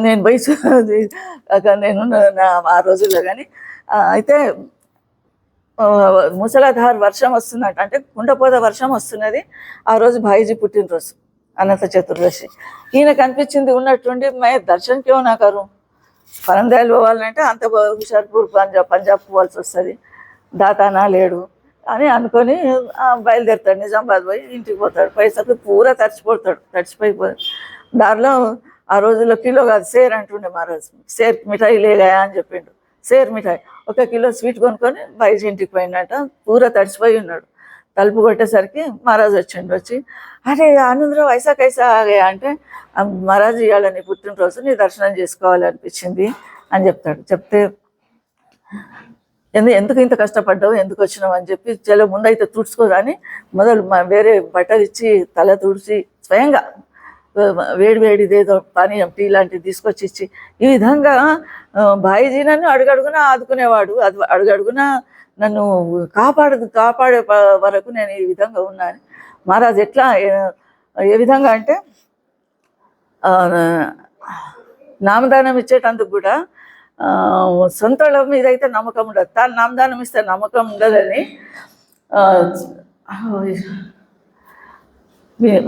నేను వయసు నేను ఆ రోజుల్లో. కానీ అయితే ముసలాధార్ వర్షం వస్తుందంట, అంటే కుండపోత వర్షం వస్తున్నది. ఆ రోజు భాయిజీ పుట్టినరోజు అనంత చతుర్దశి. ఈయన కనిపించింది ఉన్నట్టుండి మే దర్శన్ క్యో నా కరు, పరందాయలు పోవాలంటే అంత హుషార్పూర్ పంజాబ్ పోవాల్సి వస్తుంది, దాతానా లేడు అని అనుకొని బయలుదేరుతాడు. నిజామాబాద్ పోయి ఇంటికి పోతాడు. పైసలు పూరా తడిచిపోయి దారిలో ఆ రోజుల్లో కిలో కాదు సేర్ అంటుండే మహారాజు. సేర్ మిఠాయి లేగా అని చెప్పిండు. సేర్ మిఠాయి 1 కిలో స్వీట్ కొనుక్కొని బయట ఇంటికి పోయిండట. పూరా తడిచిపోయి ఉన్నాడు. తలుపు కొట్టేసరికి మహారాజు వచ్చి అరే ఆనందరావు ఐసా కైసా ఆగే అంటే, మహారాజు ఇవాళ నీ పుట్టినరోజు, నీ దర్శనం చేసుకోవాలనిపించింది అని చెప్తాడు. చెప్తే ఎందుకు ఇంత కష్టపడ్డావు, ఎందుకు వచ్చినావు అని చెప్పి చాలా ముందైతే తుడుచుకోదని మొదలు వేరే బట్టలు ఇచ్చి తల తుడిచి స్వయంగా వేడిదేదో పానీయం టీ లాంటివి తీసుకొచ్చి ఇచ్చి ఈ విధంగా భాయిజీ నన్ను అడుగడుగునా ఆదుకునేవాడు. అడుగడుగున నన్ను కాపాడే వరకు నేను ఈ విధంగా ఉన్నాను. మహారాజ్ ఎట్లా ఏ విధంగా అంటే నామదానం ఇచ్చేటందుకు కూడా సొంతల మీద అయితే నమ్మకం ఉండదు, తాను నామదానం ఇస్తే నమ్మకం ఉండదని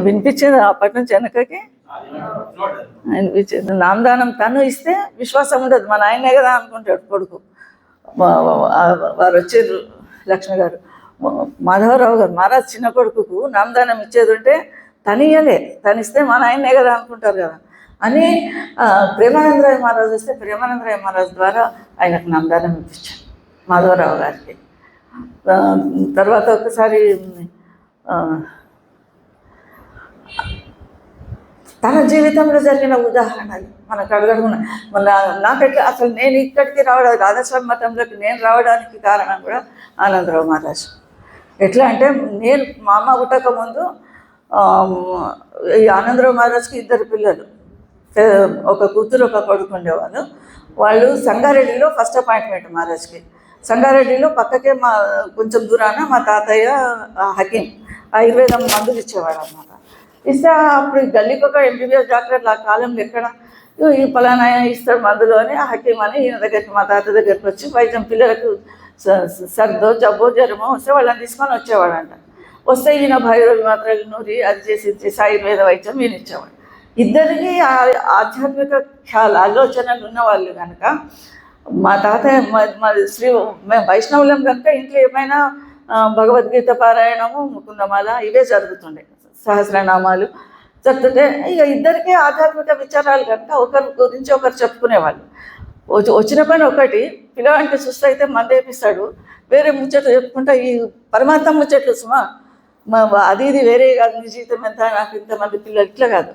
వినిపించింది. అప్పటి నుంచి వెనకకి అనిపించింది. నామదానం తను ఇస్తే విశ్వాసం ఉండదు, మా నాయనే కదా అనుకుంటాడు కొడుకు. వారు వచ్చారు లక్ష్మి గారు, మాధవరావు గారు మహారాజ్ చిన్న కొడుకుకు నామదానం ఇచ్చేది ఉంటే తనియలే, తనిస్తే మా నాయనే కదా అనుకుంటారు కదా అని ప్రేమానందరాయ మహారాజు వస్తే ప్రేమానందరాయ మహారాజు ద్వారా ఆయనకు నామదానం ఇప్పించాను మాధవరావు గారికి. తర్వాత ఒకసారి తన జీవితంలో జరిగిన ఉదాహరణలు మనకు అడగడుగున నాకైతే అసలు నేను ఇక్కడికి రావడానికి రాధాస్వామి మతంలోకి నేను రావడానికి కారణం కూడా ఆనందరావు మహారాజు. ఎట్లా అంటే నేను మా అమ్మ పుట్టక ముందు ఈ ఆనందరావు మహారాజుకి 2 పిల్లలు, ఒక కూతురు ఒక కొడుకు ఉండేవాళ్ళు. వాళ్ళు సంగారెడ్డిలో ఫస్ట్ అపాయింట్మెంట్ మహారాజ్కి. సంగారెడ్డిలో పక్కకే కొంచెం దూరాన మా తాతయ్య హకీం ఆయుర్వేదం మందులు ఇచ్చేవాడు అన్నమాట. ఇస్తే అప్పుడు గల్లీకి ఒక MBBS డాక్టర్ ఆ కాలంలో ఎక్కడ ఈ పలానా ఇస్తాడు మందులు అని ఆ హకీం అని ఈయన దగ్గరికి మా తాత దగ్గరికి వచ్చి వైద్యం పిల్లలకు సర్దో జబ్బో జ్వరమో వస్తే వాళ్ళని తీసుకొని వచ్చేవాడంట. వస్తే ఈయన 10 రోజులు మాత్రాలు నూరి అది చేసి ఆయుర్వేద వైద్యం ఈయన ఇచ్చేవాడు. ఇద్దరికి ఆధ్యాత్మిక ఆలోచనలు ఉన్నవాళ్ళు కనుక మా తాతయ్య మేము వైష్ణవులం కనుక ఇంట్లో ఏమైనా భగవద్గీత పారాయణము ముకుందమాల ఇవే జరుగుతుండే, సహస్రనామాలు చెప్తుంటే ఇక ఇద్దరికీ ఆధ్యాత్మిక విచారాలు కనుక ఒకరి గురించి ఒకరు చెప్పుకునేవాళ్ళు. వచ్చిన పని ఒకటి, పిల్లవాడికి సుస్థ అయితే మందేపిస్తాడు, వేరే ముచ్చట్లు చెప్పుకుంటా ఈ పరమాత్మ ముచ్చట్లు సుమా అది ఇది వేరే కాదు, నీ జీవితం ఎంత, నాకు ఇంతమంది పిల్లలు, ఇట్లా కాదు,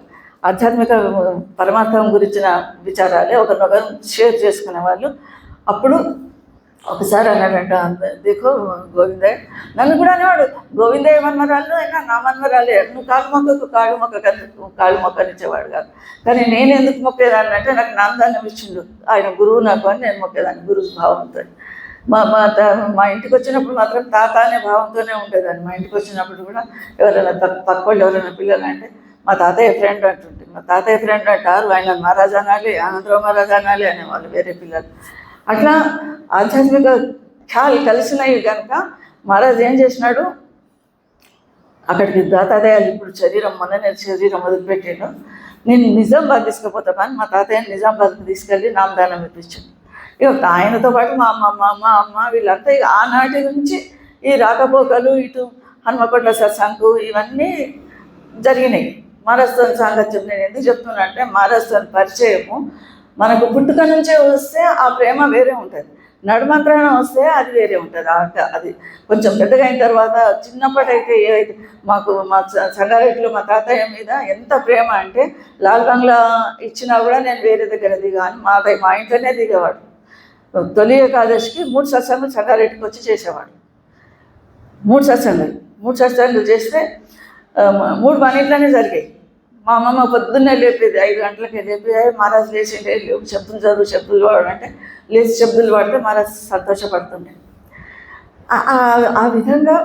ఆధ్యాత్మిక పరమాత్మ గురించిన విచారాలే ఒకరినొకరు షేర్ చేసుకునేవాళ్ళు. అప్పుడు ఒకసారి అన్నాడంట, దేఖో గోవిందయ్య, నన్ను కూడా అనేవాడు, గోవిందయ్య మన్మరాలు అయినా నా మన్మరాలే, నువ్వు కాళ్ళు మొక్కనిచ్చేవాడు కాదు. కానీ నేను ఎందుకు మొక్కేదాన్ని అంటే నాకు నామదానం ఇచ్చిండు ఆయన గురువు నాకు అని నేను మొక్కేదాన్ని, గురువు భావంతో. మా ఇంటికి వచ్చినప్పుడు మాత్రం తాత అనే భావంతోనే ఉండేదాన్ని. మా ఇంటికి వచ్చినప్పుడు కూడా ఎవరైనా పక్క వాళ్ళు ఎవరైనా పిల్లలు అంటే మా తాతయ్య ఫ్రెండ్ అంటుంటే, మా తాతయ్య ఫ్రెండ్ అంటారు, ఆయన మహారాజా అనాలి, ఆనందరావు మహారాజా అనాలి అనేవాళ్ళు వేరే పిల్లలు. అట్లా ఆధ్యాత్మిక ఖ్యాలు కలిసినవి కనుక మహారాజు ఏం చేసినాడు, అక్కడికి తాతయ్య ఇప్పుడు మొన్ననే శరీరం వదిలిపెట్టాడు, నేను నిజామాబాద్ తీసుకుపోతాను అని మా తాతయ్యని నిజామాబాద్కి తీసుకెళ్ళి నామదానం ఇప్పించాను. ఇక ఆయనతో పాటు మా అమ్మ వీళ్ళంతా ఇక ఆనాటి నుంచి ఈ రాకపోకలు ఇటు హనుమకొండ సత్సంగు ఇవన్నీ జరిగినాయి. మహారాజుతో సాంగత్యం నేను ఎందుకు చెప్తున్నా అంటే మహారాజుతో పరిచయము మనకు పుట్టుక నుంచే వస్తే ఆ ప్రేమ వేరే ఉంటుంది. నడుమంత్రాయణం వస్తే అది వేరే ఉంటుంది. అది కొంచెం పెద్దగా అయిన తర్వాత, చిన్నప్పటైతే ఏవైతే మాకు మా సంగారెడ్డిలో మా తాతయ్య మీద ఎంత ప్రేమ అంటే లాల్ బంగ్లా ఇచ్చినా కూడా నేను వేరే దగ్గర దిగాను, మా ఇంట్లోనే దిగేవాడు. తొలి ఏకాదశికి 3 సత్సంగాలు సంగారెడ్డికి వచ్చి చేసేవాడు. 3 సత్సంగాలు చేస్తే 3 మన ఇంట్లోనే జరిగాయి. మా అమ్మమ్మ పొద్దున్నే లేపేది, 5 గంటలకే లేపి మహారాజు లేచిండే, శబ్దులు చదువు, శబ్దులు వాడంటే లేచి శబ్దులు వాడితే మహారాజు సంతోషపడుతుండే. ఆ విధంగా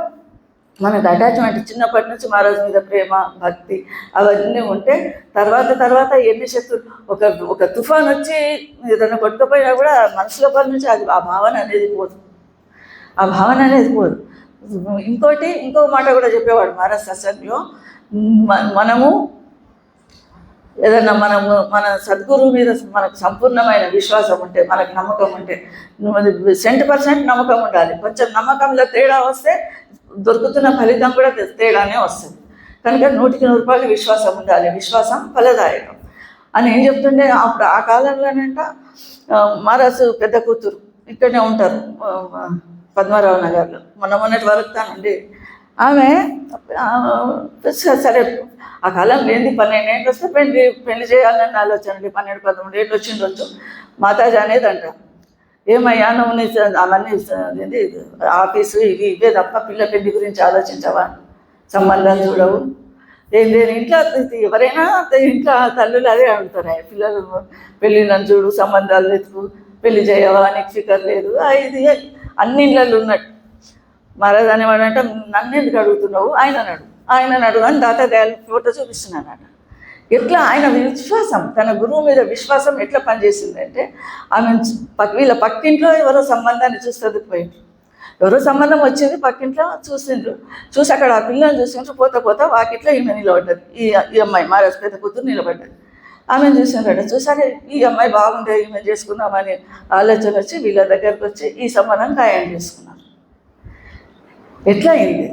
మనకు అటాచ్మెంట్ చిన్నప్పటి నుంచి మహారాజు మీద ప్రేమ, భక్తి అవన్నీ ఉంటే తర్వాత ఎన్ని శక్తులు, ఒక తుఫాన్ వచ్చి ఏదైనా కొట్టుకుపోయినా కూడా మనసులో పని నుంచి ఆ భావన అనేది పోదు. ఇంకో మాట కూడా చెప్పేవాడు మహారాజ్ సత్సంగంలో, మనము ఏదన్నా మన సద్గురువు మీద మనకు సంపూర్ణమైన విశ్వాసం ఉంటే, మనకు నమ్మకం ఉంటే, 100% నమ్మకం ఉండాలి. కొంచెం నమ్మకంలో తేడా వస్తే దొరుకుతున్న ఫలితం కూడా తేడానే వస్తుంది. కనుక 100% విశ్వాసం ఉండాలి. విశ్వాసం ఫలదాయకం అని ఏం చెప్తుండే అప్పుడు. ఆ కాలంలోనంట మహారాజు పెద్ద కూతురు ఇక్కడనే ఉంటారు, పద్మారావు నగర్లో. మొన్నటి వరకు తానండి ఆమె సరే ఆ కాలం లేని 12 ఏళ్ళు వస్తే పెళ్లి చేయాలని ఆలోచన అండి. 12-13 ఏళ్ళు వచ్చిండొచ్చు. మాతాజీ అనేది అంట, ఏమయ్యా నువ్వు అవన్నీ ఆఫీసు ఇవే తప్ప పిల్ల పెళ్లి గురించి ఆలోచించవా, సంబంధాలు చూడవు ఏం లేదు. ఇంట్లో ఎవరైనా ఇంట్లో తల్లులు అదే అడుగుతారు, పిల్లలు పెళ్ళిళ్ళని చూడు, సంబంధాలు వెతుకు, పెళ్లి చేయవా, నీకు ఫికర్ లేదు. ఇది అన్ని ఇళ్ళల్లో ఉన్నట్టు. మహారాజు అనేవాడు అంటే, నన్ను ఎందుకు అడుగుతున్నావు, ఆయన అడుగు అని తాతయ్య ఫోటో చూపిస్తున్నాను. ఎట్లా ఆయన విశ్వాసం, తన గురువు మీద విశ్వాసం ఎట్లా పనిచేసిందంటే, ఆమె వీళ్ళ పక్కింట్లో ఎవరో సంబంధాన్ని చూస్తుంది పోయింది. ఎవరో సంబంధం వచ్చింది, పక్కింట్లో చూసి అక్కడ ఆ పిల్లని చూసిండ్రు. పోతా వాకిట్లో ఈమె నిలబడ్డది. ఈ అమ్మాయి మహారాజు పెద్ద కూతురు నిలబడ్డది. ఆమెను చూసిండ్రట. చూసారే ఈ అమ్మాయి బాగుండే, ఈమె చేసుకుందామని ఆలోచన వచ్చి వీళ్ళ దగ్గరకు వచ్చి ఈ సంబంధం ఖాయం చేసుకున్నారు. ఎట్లా అయింది?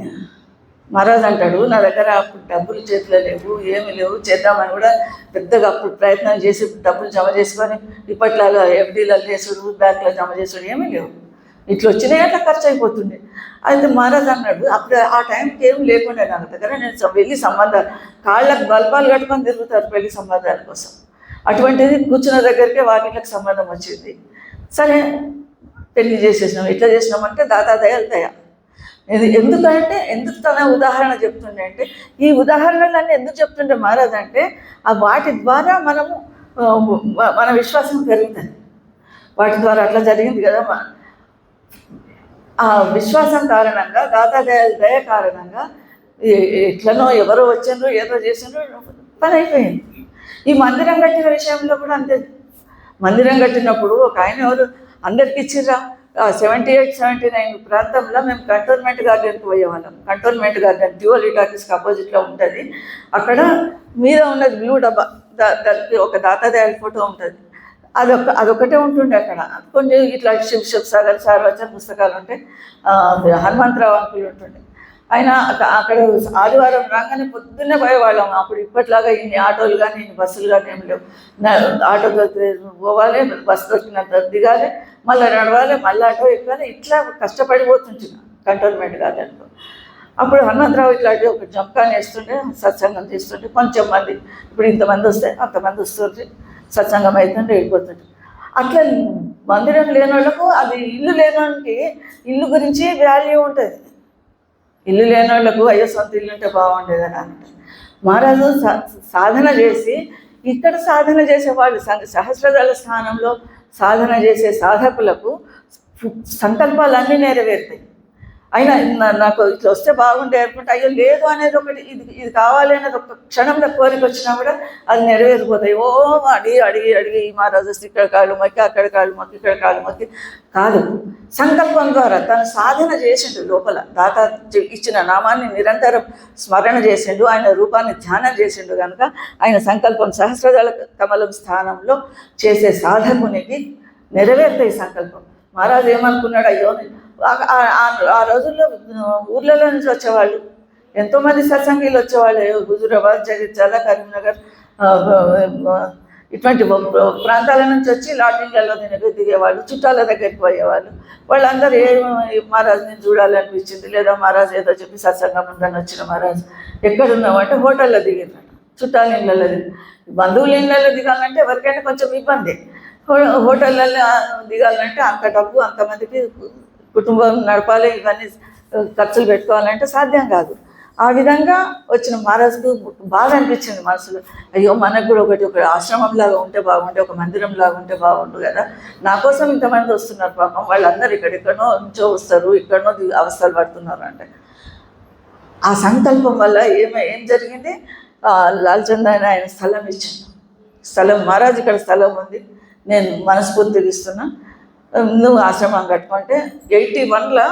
మహారాజు అంటాడు, నా దగ్గర అప్పుడు డబ్బులు చేతిలో లేవు, ఏమి లేవు, చేద్దామని కూడా పెద్దగా అప్పుడు ప్రయత్నం చేసి డబ్బులు జమ చేసుకొని ఇప్పట్లాగా ఎఫ్డీలలో చేసుడు, బ్యాంకులో జమ చేసుడు ఏమీ లేవు. ఇట్లా వచ్చినాయి అట్లా ఖర్చు అయిపోతుంది. అయితే మహారాజు అన్నాడు, అప్పుడు ఆ టైంకి ఏం లేకుండా నా దగ్గర నేను వెళ్ళి సంబంధాలు కాళ్ళకు బల్పాలు కట్టుకొని తిరుగుతారు పెళ్లి సంబంధాల కోసం. అటువంటిది కూర్చున్న దగ్గరికే వాకిట్లకు సంబంధం వచ్చింది. సరే పెళ్లి చేసేసినాం. ఎట్లా చేసినామంటే దాతా దయ. ఎందుకంటే ఎందుకు తన ఉదాహరణ చెప్తుండే అంటే, ఈ ఉదాహరణలన్నీ ఎందుకు చెప్తుండే మహారాజ్ అంటే, ఆ వాటి ద్వారా మన విశ్వాసం పెరుగుతుంది. వాటి ద్వారా అట్లా జరిగింది కదా. ఆ విశ్వాసం కారణంగా, దయ కారణంగా ఎట్లనో ఎవరో వచ్చిండ్రు, ఏదో చేసిండ్రు, పని అయిపోయింది. ఈ మందిరం కట్టిన విషయంలో కూడా అంతే. మందిరం కట్టినప్పుడు ఒక ఆయన ఎవరు అందరికి ఇచ్చిర్రా, 78-79 ప్రాంతంలో మేము కంటోన్మెంట్ గార్డెన్కి పోయేవాళ్ళం. కంటోన్మెంట్ గార్డెన్ డ్యూవల్ టాకీస్కి అపోజిట్లో ఉంటుంది. అక్కడ మీద ఉన్నది బ్లూ డబ్బా, దానికి ఒక దాతాదయాల ఫోటో ఉంటుంది. అదొకటే ఉంటుండే అక్కడ. కొంచెం ఇట్లా శివ్ సాగర్ సార్వచన పుస్తకాలు ఉంటాయి. హనుమంతరావు అంకులు ఉంటుండే. ఆయన అక్కడ ఆదివారం రాగానే పొద్దున్నే పోయేవాళ్ళం. అప్పుడు ఇప్పట్లాగా ఇన్ని ఆటోలు కానీ ఇన్ని బస్సులు కానీ ఏమి లేవు. ఆటో పోవాలి, బస్సు దొరికినంత దిగాలి, మళ్ళీ నడవాలి, మళ్ళీ ఆటో ఎక్కాలి. ఇట్లా కష్టపడిపోతుంటున్నాం కంటోన్మెంట్ గార్డెన్లో. అప్పుడు హనుమంతరావు ఇట్లాంటి ఒక జంకాన్ని వేస్తుండే, సత్సంగం చేస్తుంటే కొంచెం మంది, ఇప్పుడు ఇంతమంది వస్తే అంతమంది వస్తుంటే సత్సంగం అవుతుంటే వెళ్ళిపోతుంటే. అట్లా మందిరం లేని వాళ్ళకు, అది ఇల్లు లేని వాళ్ళకి ఇల్లు గురించి వాల్యూ ఉంటుంది. ఇల్లు లేని వాళ్ళకు అయ్యో సొంత ఇల్లు ఉంటే బాగుండేదని అంటారు. మహారాజు సాధన చేసి, ఇక్కడ సాధన చేసే వాళ్ళు సహస్రదళ స్థానంలో సాధన చేసే సాధకులకు సంకల్పాలన్నీ నెరవేరుతాయి. అయినా నాకు ఇట్లా వస్తే బాగుండే అనుకుంటే, అయ్యో లేదు అనేది ఒకటి, ఇది కావాలి అనేది ఒక క్షణంలో కోరిక వచ్చినా కూడా అది నెరవేరిపోతాయి. అడిగి మహారాజు ఇక్కడ కాళ్ళు మొక్కి, అక్కడ కాళ్ళు మొక్కి, ఇక్కడ కాళ్ళు మొక్కి కాదు. సంకల్పం ద్వారా తను సాధన చేసిండు. లోపల దాత ఇచ్చిన నామాన్ని నిరంతరం స్మరణ చేసిండు, ఆయన రూపాన్ని ధ్యానం చేసిండు. కనుక ఆయన సంకల్పం సహస్రదళ కమలం స్థానంలో చేసే సాధకునికి నెరవేరుతాయి సంకల్పం. మహారాజు ఏమనుకున్నాడు, అయ్యో ఆ రోజుల్లో ఊర్లలో నుంచి వచ్చేవాళ్ళు, ఎంతోమంది సత్సంగీలు వచ్చేవాళ్ళు. హుజూరాబాద్, జగిత్యాల, కరీంనగర్, ఇటువంటి ప్రాంతాల నుంచి వచ్చి లాడ్జింగ్లలో దిగేవాళ్ళు, చుట్టాల దగ్గరికి పోయేవాళ్ళు. వాళ్ళందరూ మహారాజుని చూడాలనిపించింది, లేదా మహారాజు ఏదో చెప్పి సత్సంగం ఉందని వచ్చిన మహారాజు ఎక్కడున్నామంటే హోటల్లో దిగిందట, చుట్టాల ఇళ్ళల్లో బంధువుల ఇళ్ళల్లో దిగాలంటే ఎవరికైనా కొంచెం ఇబ్బంది. హోటళ్ళల్లో దిగాలంటే అంత డబ్బు, అంతమందికి కుటుంబం నడపాలి, ఇవన్నీ ఖర్చులు పెట్టుకోవాలంటే సాధ్యం కాదు. ఆ విధంగా వచ్చిన మహారాజుకు బాగా అనిపించింది మనసులో, అయ్యో మనకు కూడా ఒక ఆశ్రమంలాగా ఉంటే బాగుంటే, ఒక మందిరంలాగా ఉంటే బాగుండు కదా, నా కోసం ఇంతమంది వస్తున్నారు పాపం, వాళ్ళందరూ ఇక్కడెక్కడో నుంచో వస్తారు, ఇక్కడనో అవస్థలు పడుతున్నారు అంటే. ఆ సంకల్పం వల్ల ఏం జరిగింది, లాల్చంద్ ఆయన స్థలం ఇచ్చిండు. స్థలం, మహారాజు ఇక్కడ స్థలం ఉంది, నేను మనస్ఫూర్తిగా ఇస్తున్నా, నువ్వు ఆశ్రమం కట్టుకుంటే. 81లో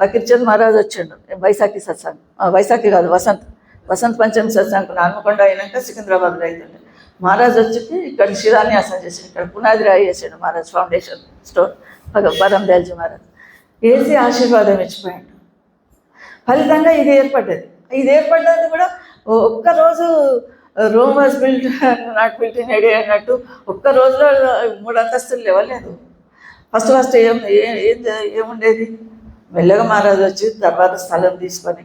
ఫకీర్చంద్ మహారాజ్ వచ్చిండు వైశాఖి సత్సంగ్, వైశాఖి కాదు వసంత పంచమి సత్సంగ్ హన్మకొండ అయినాక సికింద్రాబాద్లో అవుతుండే. మహారాజ్ వచ్చి ఇక్కడ శిలాన్యాసం చేసిండు, ఇక్కడ పునాది రాయి చేసిండు మహారాజ్, ఫౌండేషన్ స్టోన్ పరం దయాల్జీ మహారాజ్ వేసి ఆశీర్వాదం ఇచ్చిపోయాడు. ఫలితంగా ఇది ఏర్పడ్డది కూడా ఒక్కరోజు Rome was built not built in a day అన్నట్టు ఒక్క రోజులో 3 అంతస్తులు లేవలేదు. ఫస్ట్ ఏముండేది, మెల్లగా మహారాజు వచ్చి తర్వాత స్థలం తీసుకొని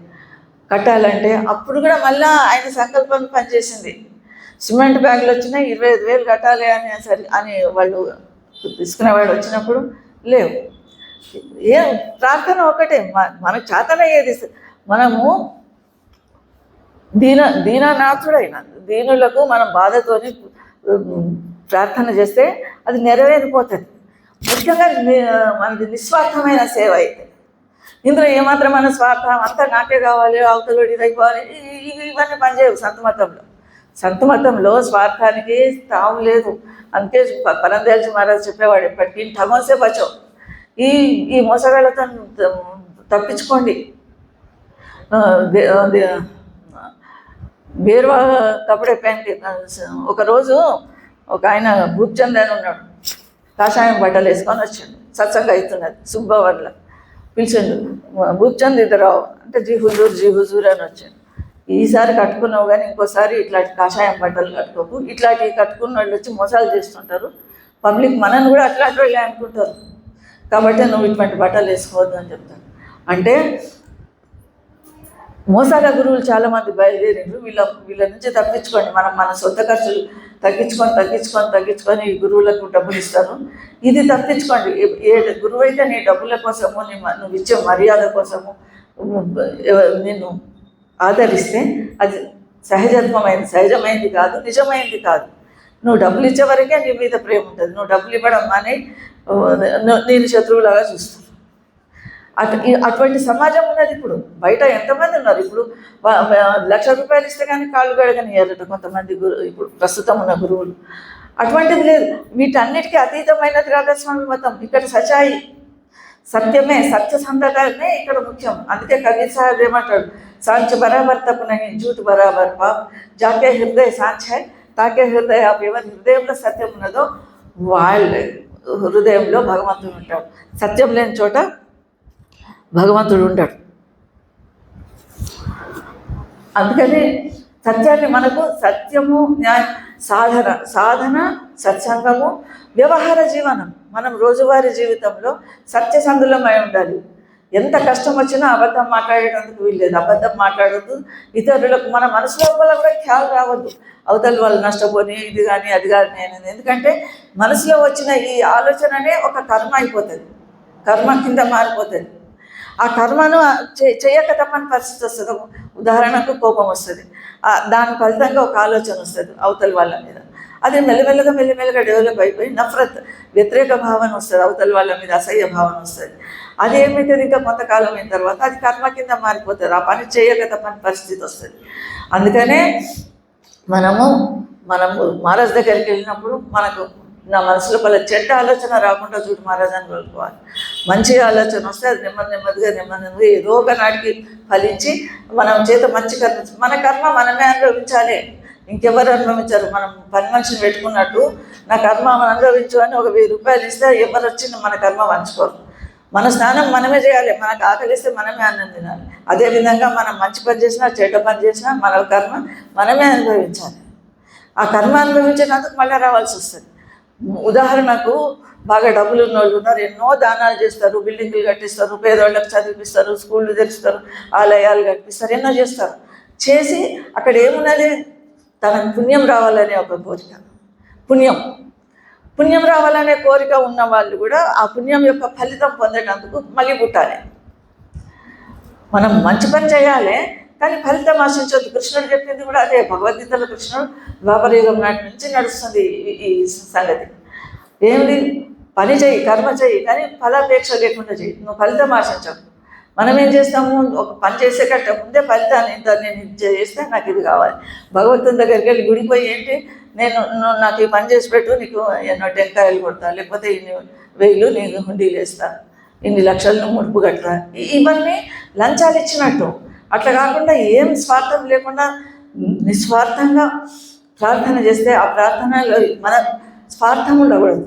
కట్టాలంటే అప్పుడు కూడా మళ్ళీ ఆయన సంకల్పం పనిచేసింది. సిమెంట్ బ్యాగులు వచ్చినాయి, 25,000 కట్టాలి అని వాళ్ళు తీసుకునేవాడు వచ్చినప్పుడు లేవు. ప్రార్థన ఒకటే, మనకు చేతనయ్యేది. మనము దీననాథుడైన దీనులకు మనం బాధతోని ప్రార్థన చేస్తే అది నెరవేరిపోతుంది. ముఖ్యంగా మనది నిస్వార్థమైన సేవ అయితే, ఇందులో ఏమాత్రం మన స్వార్థం అంతా నాకే కావాలి, అవతలడి అయిపోవాలి, ఇవన్నీ పనిచేయవు. సంత మతంలో స్వార్థానికి తావు లేదు. అందుకే పరం దయాల్జీ మహారాజ్ చెప్పేవాడు ఎప్పటికీ, ఠగోసే బచో, ఈ మోసగాళ్ళతో తప్పించుకోండి. బేర్వా కపడే పెన్కి ఒకరోజు ఒక ఆయన భూప్చంద్ అని ఉన్నాడు, కాషాయం బట్టలు వేసుకొని వచ్చాడు, సత్సంగం అవుతున్నది సుబ్బవర్లో పిలిచిండు. భూప్చంద్ ఇద్దరావు అంటే జీ హుజూర్ అని వచ్చాడు. ఈసారి కట్టుకున్నావు కానీ ఇంకోసారి ఇట్లాంటి కాషాయం బట్టలు కట్టుకోకు, ఇట్లాంటివి కట్టుకున్న వాళ్ళు వచ్చి మోసాలు చేస్తుంటారు, పబ్లిక్ మనని కూడా అట్లాంటి వాళ్ళే అనుకుంటారు, కాబట్టి నువ్వు ఇటువంటి బట్టలు వేసుకోవద్దు అని చెప్తాను. అంటే మోసాల గురువులు చాలామంది బయలుదేరారు. వీళ్ళ నుంచి తప్పించుకోండి, మనం మన సొంత ఖర్చులు తగ్గించుకొని ఈ గురువులకు డబ్బులు ఇస్తారు, ఇది తప్పించుకోండి. ఏ గురువు అయితే నీ డబ్బుల కోసము, నువ్వు ఇచ్చే మర్యాద కోసము నిన్ను ఆదరిస్తే అది సహజమైంది కాదు, నిజమైంది కాదు. నువ్వు డబ్బులు ఇచ్చే వరకే నీ మీద ప్రేమ ఉంటుంది. నువ్వు డబ్బులు ఇవ్వడం అని నేను శత్రువులాగా చూస్తాను. అటువంటి సమాజం ఉన్నది ఇప్పుడు. బయట ఎంతమంది ఉన్నారు ఇప్పుడు, 1,00,000 రూపాయలు ఇస్తే కానీ కాళ్ళు గడగనియారట కొంతమంది ఇప్పుడు ప్రస్తుతం ఉన్న గురువులు. అటువంటిది లేదు. వీటన్నిటికీ అతీతమైనది రాధాస్వామి మతం. ఇక్కడ సచాయి, సత్యమే, సత్యసంధమే ఇక్కడ ముఖ్యం. అందుకే కబీర్ సాహెబ్ ఏమంటాడు, సాంచ్ బరాబర్ తప్పు నహీ, జూట్ బరాబర్ పాప్, జాకే హృదయ సాంచ్ హై తాకే హృదయ. ఎవరి హృదయంలో సత్యం ఉన్నదో వాళ్ళ హృదయంలో భగవంతుడు ఉంటాడు. సత్యం లేని చోట భగవంతుడు ఉంటాడు. అందుకని సత్యాన్ని మనకు సత్యము, న్యాయం, సాధన, సత్సంగము, వ్యవహార జీవనం. మనం రోజువారీ జీవితంలో సత్యసంధులమై ఉండాలి. ఎంత కష్టం వచ్చినా అబద్ధం మాట్లాడేటందుకు వీల్లేదు. అబద్ధం మాట్లాడద్దు. ఇతరులకు మన మనసులో కూడా ఖ్యాల్ రావద్దు, అవతల వాళ్ళు నష్టపోని, ఇది కానీ అది కానీ అనేది. ఎందుకంటే మనసులో వచ్చిన ఈ ఆలోచననే ఒక కర్మ అయిపోతుంది, కర్మ కింద మారిపోతుంది. ఆ కర్మను చేయక తప్పని పరిస్థితి వస్తుంది. ఉదాహరణకు కోపం వస్తుంది, దాని ఫలితంగా ఒక ఆలోచన వస్తుంది అవతల వాళ్ళ మీద. అది మెల్లమెల్లగా డెవలప్ అయిపోయి నఫరత్, వ్యతిరేక భావన వస్తుంది, అవతల వాళ్ళ మీద అసహ్య భావన వస్తుంది. అది ఏమవుతుంది, ఇంకా కొంతకాలం అయిన తర్వాత అది కర్మ కింద మారిపోతుంది. ఆ పని చేయక తప్పని పరిస్థితి వస్తుంది. అందుకనే మనము మహారాజ్ దగ్గరికి వెళ్ళినప్పుడు మనకు నా మనసులో పలు చెడ్డ ఆలోచన రాకుండా చూడు మహారాజ్ అని కోరుకోవాలి. మంచి ఆలోచన వస్తే అది నెమ్మదిగా ఏదో ఒక నాటికి ఫలించి మనం చేత మంచి కర్మ, మన కర్మ మనమే అనుభవించాలి, ఇంకెవరు అనుభవించారు. మనం పని మనిషిని పెట్టుకున్నట్టు నా కర్మ మనం అనుభవించు అని ఒక 1000 రూపాయలు ఇస్తే ఎవరు వచ్చి మన కర్మ పంచుకోరు. మన స్నానం మనమే చేయాలి, మనకు ఆకలిస్తే మనమే అన్నం తినాలి. అదేవిధంగా మనం మంచి పని చేసినా చెడ్డ పని చేసినా మన కర్మ మనమే అనుభవించాలి. ఆ కర్మ అనుభవించినందుకు మళ్ళీ రావాల్సి వస్తుంది. ఉదాహరణకు బాగా డబ్బులు ఉన్న వాళ్ళు ఉన్నారు, ఎన్నో దానాలు చేస్తారు, బిల్డింగ్లు కట్టిస్తారు, పేదవాళ్ళకి చదివిస్తారు, స్కూళ్ళు తెరుస్తారు, ఆలయాలు కట్టిస్తారు, ఎన్నో చేస్తారు. చేసి అక్కడ ఏమున్నది, తనకు పుణ్యం రావాలనే ఒక కోరిక. పుణ్యం రావాలనే కోరిక ఉన్న వాళ్ళు కూడా ఆ పుణ్యం యొక్క ఫలితం పొందేటందుకు మళ్ళీ పుట్టాలి. మనం మంచి పని చేయాలి, కానీ ఫలితం ఆశించవద్దు. కృష్ణుడు చెప్పింది కూడా అదే. భగవద్గీతలో కృష్ణుడు ద్వాపరయుగం నాటి నుంచి నడుస్తుంది ఈ సంగతి. ఏమిటి, పని చెయ్యి, కర్మ చెయ్యి, కానీ ఫలాపేక్ష లేకుండా చెయ్యి, నువ్వు ఫలితం ఆశించవు. మనం ఏం చేస్తాము, ఒక పని చేసే కంటే ముందే ఫలితాన్ని ఇంత నేను ఇది చేస్తే నాకు ఇది కావాలి. భగవంతుని దగ్గరికి వెళ్ళి గుడిపోయి ఏంటి, నాకు ఈ పని చేసి పెట్టు, నీకు ఎన్నో టెంకాయలు కొడతా, లేకపోతే ఇన్ని 1000 నీకు హుండీలు వేస్తా, ఇన్ని లక్షలను ముడుపు కట్టా, ఇవన్నీ లంచాలు ఇచ్చినట్టు. అట్లా కాకుండా ఏం స్వార్థం లేకుండా నిస్వార్థంగా ప్రార్థన చేస్తే ఆ ప్రార్థనలో మన స్వార్థం ఉండకూడదు.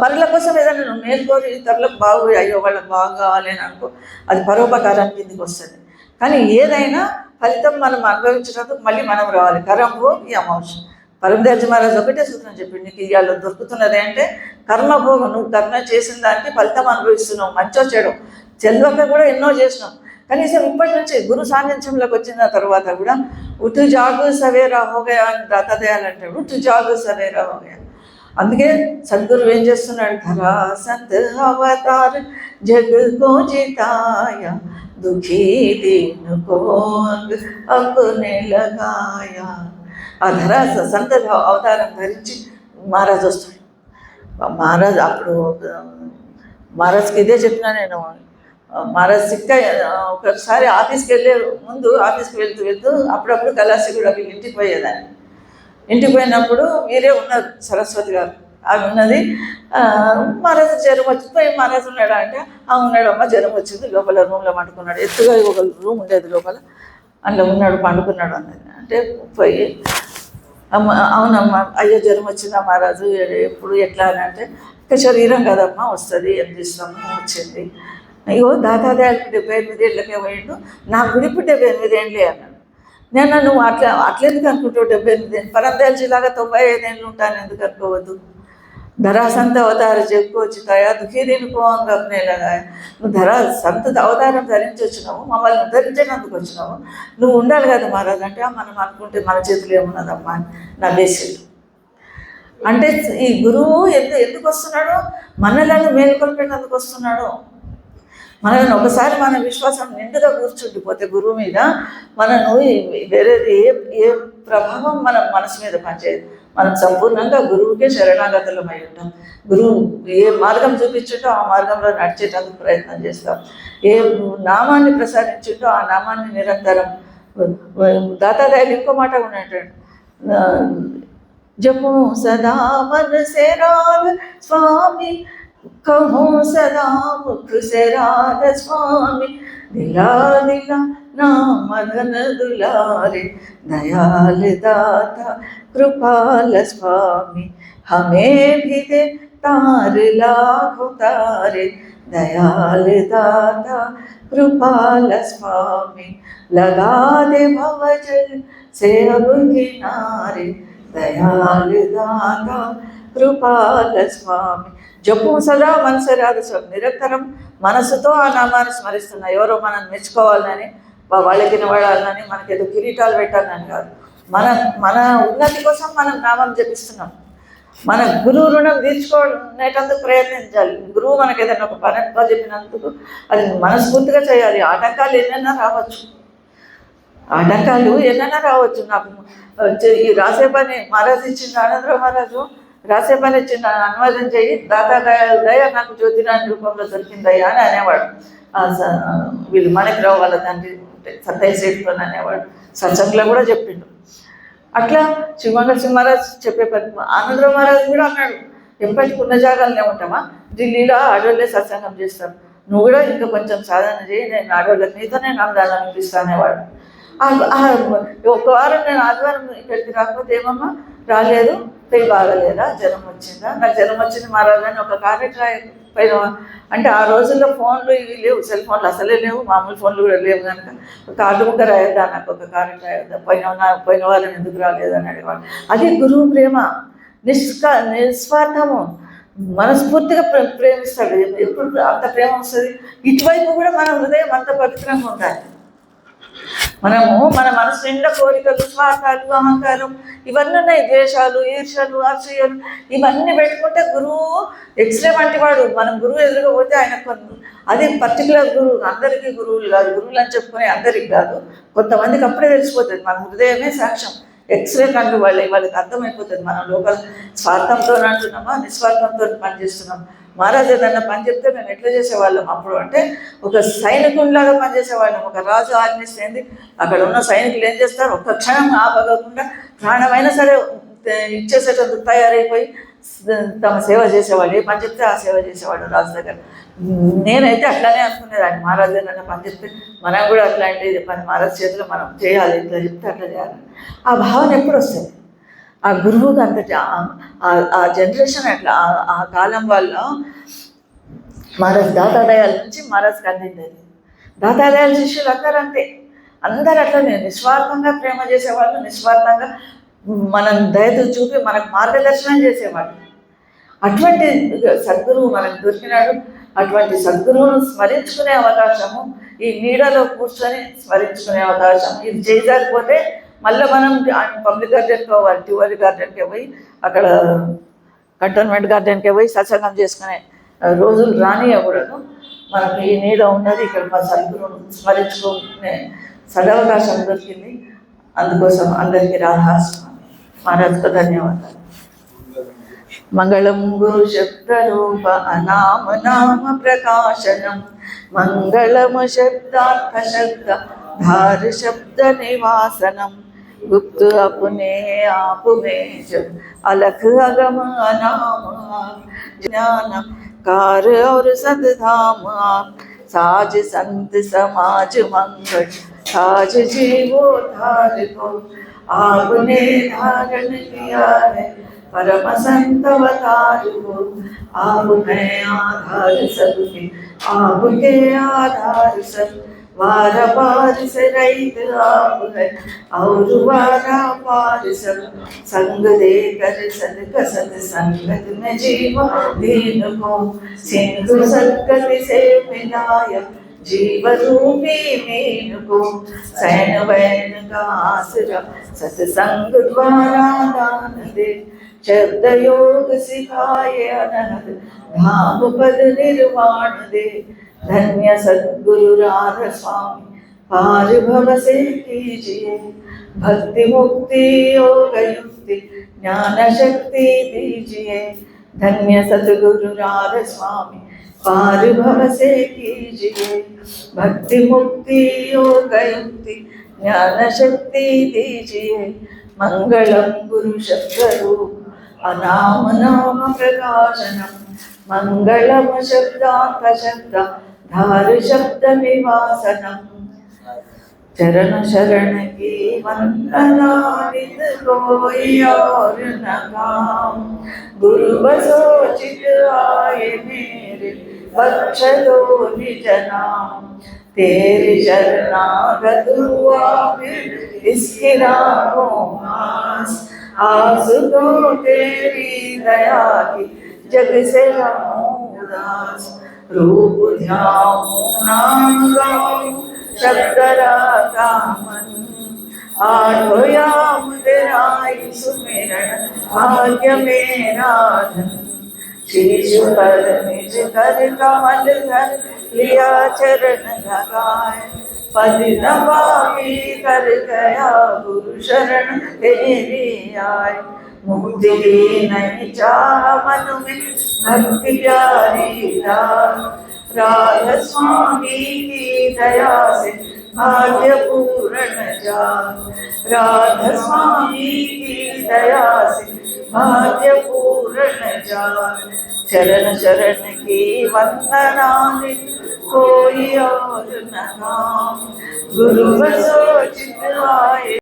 పరుల కోసం ఏదైనా నువ్వు మేల్కోరి ఇతరులకు బాగు, అయ్యో వాళ్ళకి బాగా కావాలి అని అనుకో, అది పరోపకారం కిందికి వస్తుంది. కానీ ఏదైనా ఫలితం మనం అనుభవించినందుకు మళ్ళీ మనం రావాలి. కర్మభోగ ఈ అమాంశ. పరమదేశ మహారాజు ఒకటే సూత్రం చెప్పింది, నీకు ఇవాళ దొరుకుతున్నది అంటే కర్మభోగం. నువ్వు కర్మ చేసిన దానికి ఫలితం అనుభవిస్తున్నావు, మంచో చెడు. చెల్వక కూడా ఎన్నో చేసినావు. కనీసం ఇప్పటి నుంచి గురు సాన్నిధ్యంలోకి వచ్చిన తర్వాత కూడా ఉటు జాగు సవేరా హోగయా అని దాతాదయాలంటాడు. ఉటు జాగు సవేరా హోగయా. అందుకే సద్గురు ఏం చేస్తున్నాడు, ధరా సంత్ అవతార్ జగ్ కో జితాయ దుఃఖీ దీన్ కో అప్నే లగాయా. ఆ ధరా సంత అవతారం ధరించి మహారాజు వస్తాడు. మహారాజు అప్పుడు మహారాజుకి ఇదే చెప్పినా నేను. మహారాజు సిక్క ఒకసారి ఆఫీస్కి వెళ్ళే ముందు, ఆఫీస్కి వెళ్తూ అప్పుడప్పుడు కళాసి కూడా ఇంటికి పోయేదాన్ని. ఇంటికి పోయినప్పుడు మీరే ఉన్నారు, సరస్వతి గారు ఆమె ఉన్నది. మహారాజు జ్వరం వచ్చిపోయి, మహారాజు ఉన్నాడా అంటే ఉన్నాడమ్మా, జ్వరం వచ్చింది, లోపల రూమ్లో పండుకున్నాడు. ఎత్తుగా ఒక రూమ్ ఉండేది లోపల, అందులో ఉన్నాడు, పండుకున్నాడు అన్నది. అంటే పోయి అవునమ్మా, అయ్యో జ్వరం వచ్చిందా మహారాజు, ఎప్పుడు ఎట్లా అని అంటే, ఇక శరీరం కదమ్మా వస్తుంది, ఏం చేస్తాము, వచ్చింది. అయ్యో దాతాదయాలకు 78 ఏళ్ళకే పోయిండు, నా గుడిపు 78 ఏళ్ళే అన్నాడు. నువ్వు అట్లెందుకు అనుకుంటావు 78 ఏళ్ళు, పరందయాల్లాగా 95 ఏళ్ళు ఉంటాను ఎందుకు అనుకోవద్దు. ధరాసంత అవతార చెప్పుకోవచ్చుతాయా దుఃఖీ దీనికోంగా అప్నేలాగా. నువ్వు సంత అవతారం ధరించి వచ్చినావు, మమ్మల్ని ఉద్ధరించడానికి వచ్చినావు, నువ్వు ఉండాలి కదా మహారాజు అంటే, మనం అనుకుంటే మన చేతిలో ఏమున్నదమ్మా అని నవ్వేసాడు. అంటే ఈ గురువు ఎందుకు వస్తున్నాడు, మనలను మేలుకొల్పేందుకు వస్తున్నాడు. మనల్ని ఒకసారి మన విశ్వాసం నిండుగా కూర్చుండిపోతే గురువు మీద, మనను వేరేది ఏ ప్రభావం మన మనసు మీద పనిచేయదు. మనం సంపూర్ణంగా గురువుకే శరణాగతులమై ఉంటాం. గురువు ఏ మార్గం చూపించుంటో ఆ మార్గంలో నడిచేటందుకు ప్రయత్నం చేస్తాం. ఏ నామాన్ని ప్రసాదించుంటో ఆ నామాన్ని నిరంతరం. దాతాదయాలు ఇంకో మాట ఉన్నట్టు, జపో సదా మనసే రాధ స్వామి, कहूँ सदा मुख से राधा स्वामी, दिला दिला नाम धन दुलारे, दयाल दाता कृपाल स्वामी, हमें भी दे तार लाखों तारे, दयाल दाता कृपाल स्वामी, लगा दे भवजल से अब किनारे, दयाल दाता कृपाल स्वामी. జపు సదా మనసు రాదు స్వామి. నిరంతరం మనసుతో ఆ నామాన్ని స్మరిస్తున్నా. ఎవరో మనం మెచ్చుకోవాలని, వాళ్ళకి నిలబడాలని, మనకేదో కిరీటాలు పెట్టాలని కాదు. మన ఉన్నతి కోసం మనం నామం జపిస్తున్నాం. మన గురువు రుణం తీర్చుకునేటందుకు ప్రయత్నించాలి. గురువు మనకి ఏదైనా ఒక పని చెప్పినందుకు అది మనస్ఫూర్తిగా చేయాలి. ఆటంకాలు ఎన్నైనా రావచ్చు. నాకు ఈ రాసే పని మహారాజు ఇచ్చింది, ఆనందరావు మహారాజు రాసే పని చిన్న అనువాదం చేయి, దాతాదయ నాకు జ్యోతిరాని రూపంలో దొరికిందయ్యా అని అనేవాడు. వీళ్ళు మాణిక్రావు వాళ్ళ తండ్రి సత్తయ్య సేటుతో అనేవాడు. సత్సంగంలో కూడా చెప్పిండు. అట్లా శివమంగళ సింహరాజు చెప్పే పని ఆనందరావు మహారాజు కూడా అన్నాడు, ఎప్పటికి ఉన్న జాగాలనే ఉంటామా, ఢిల్లీలో ఆడవాళ్ళే సత్సంగం చేస్తాం, నువ్వు కూడా ఇంకా కొంచెం సాధన చేయి, నేను ఆడవాళ్ళకి నీతో నేను అందాలను అనిపిస్తాను అనేవాడు. ఒక వారం నేను ఆదివారం ఇక్కడికి రాకపోతే ఏమమ్మా రాలేదు, పెయి బాగలేదా, జ్వరం వచ్చిందా, నాకు జ్వరం వచ్చింది మహారాజా అని ఒక కార్యక్రమం పైన. అంటే ఆ రోజుల్లో ఫోన్లు ఇవి లేవు, సెల్ ఫోన్లు అసలే లేవు, మామూలు ఫోన్లు కూడా లేవు కనుక ఒక కార్డు ముక్క రాయొద్దా, నాకు ఒక కార్డు రాయొద్దా, పోయిన వాళ్ళని ఎందుకు రాలేదని అడిగేవాడు. అది గురువు ప్రేమ, నిస్వార్థము, మనస్ఫూర్తిగా ప్రేమిస్తాడు. ఎప్పుడు అంత ప్రేమ వస్తుంది? ఇటువైపు కూడా మన హృదయం అంత పవిత్రంగా ఉండాలి. మనము మన మనసు నిండా కోరికలు, స్వార్థాలు, అహంకారం ఇవన్నీ ఉన్నాయి, ద్వేషాలు, ఈర్షలు, అసూయలు ఇవన్నీ పెట్టుకుంటే గురువు ఎక్స్రే వంటి వాడు. మనం గురువు ఎదురుగా పోతే ఆయన అది పర్టికులర్ గురువు, అందరికీ గురువులు కాదు, గురువులు అని చెప్పుకునే అందరికి కాదు, కొంతమందికి అప్పుడే తెలిసిపోతుంది. మన హృదయమే సాక్ష్యం, ఎక్స్రే కంటూ వాళ్ళకి అర్థమైపోతుంది మనం లోపల స్వార్థంతో అంటున్నామా, నిస్వార్థంతో పనిచేస్తున్నాం. మహారాజు ఏదన్నా పని చెప్తే మేము ఎట్లా చేసేవాళ్ళం అప్పుడు అంటే, ఒక సైనికునిలాగా పనిచేసేవాళ్ళం. ఒక రాజు ఆజ్ఞిస్తుంది, అక్కడ ఉన్న సైనికులు ఏం చేస్తారు, ఒక్క క్షణం ఆపగకుండా ప్రాణమైనా సరే ఇచ్చేసేటందుకు తయారైపోయి తమ సేవ చేసేవాళ్ళు. ఏ పని చెప్తే ఆ సేవ చేసేవాడు రాజు దగ్గర. నేనైతే అట్లానే అనుకునేదాన్ని, మహారాజు ఏదన్నా పని చెప్తే మనం కూడా అట్లాంటి పని మహారాజు చేతిలో మనం చేయాలి, ఇట్లా చెప్తే అట్లా చేయాలి. ఆ భావన ఎప్పుడు వస్తుంది? ఆ గురువుకి అంతటి ఆ జనరేషన్ అట్లా ఆ కాలం వల్ల మహారాజ్ దాతాదయాల నుంచి మహారాజ్కి అందింది. దాతాదయాల శిష్యులు అందరూ అంతే, అందరూ అట్లనే నిస్వార్థంగా ప్రేమ చేసేవాళ్ళు, నిస్వార్థంగా మనం దయతో చూపి మనకు మార్గదర్శనం చేసేవాళ్ళు. అటువంటి సద్గురువు మనకు దొరికినాడు. అటువంటి సద్గురువును స్మరించుకునే అవకాశము, ఈ నీడలో కూర్చొని స్మరించుకునే అవకాశం, ఇది చేయకపోతే మళ్ళీ మనం పబ్లిక్ గార్డెన్కి పోవాలి, ట్యూవల్ గార్డెన్కి పోయి అక్కడ కంటోన్మెంట్ గార్డెన్కి పోయి సత్సంగం చేసుకునే రోజులు రానియకూడదు. మనకు ఈ నీడ ఉన్నది, ఇక్కడ మా సద్గురువును స్మరించుకునే సదవకాశం దొరికింది. అందుకోసం అందరికీ రాధాస్వామి మహారాజుకు ధన్యవాదాలు. మంగళం గురు శబ్ద రూప అనామ నామ ప్రకాశనం, మంగళము శబ్దార్థ శబ్ద ధార శబ్ద నివాసనం, गुप्त अपने आप में जब अलख अगम अनाम ज्ञान कार और सद्धाम, साज संत समाज मंगल साज जीवो धार को, आपने धारण किया है परम संत अवतार को, आप हैं आधार सबके, आपके आधार सब, वार पार से रहित आप है और वारा पार सब, संग दे कर सद संगत में जीवा दीन को, सिंधु संगति से मिलाया जीव रूपी मीन को, सैन वैन का आसरा सत्संग द्वारा दान दे, शब्द योग सिखाए अनहद धाम पद निर्वाण दे, धन्य सद्गुरु राधा स्वामी पार भव से कीजिए, भक्ति मुक्ति योग युक्ति ज्ञान शक्ति दीजिए, धन्य सद्गुरु राधा स्वामी पार भव से कीजिए, भक्ति मुक्ति योग युक्ति ज्ञान शक्ति दीजिए, मंगलम गुरु शब्द रूप अनाम नाम प्रकाशनम, मंगलम शब्दार्थ शब्द धार शब्द निवासनम, चरण शरण की वंदना नित कोई और न काम, गुरु बसोचित आए मेरे बख्श दो निज नाम, तेरे शरणागत हुआ फिर इसके राहों आस, आस तो तेरी दया की जग से रहूं उदास, रूप ध्याऊं नाम गाऊं शब्द रागा मन, आठो याम तेराई सुमिरन भाग्य मेरा धन, शीश पर निज कर कमल धर लिया चरण लगाए, पद नवामी कर गया गुरु शरण तेरी आए, मुक्ति नहीं चाह मन में भक्ति प्यारी राधा स्वामी की दया से भाग्य पूर्ण जा, राधा स्वामी की दया से भाग्य पूर्ण जा, चरण शरण की वंदना कोई और न नाम, गुरु बसोचित आए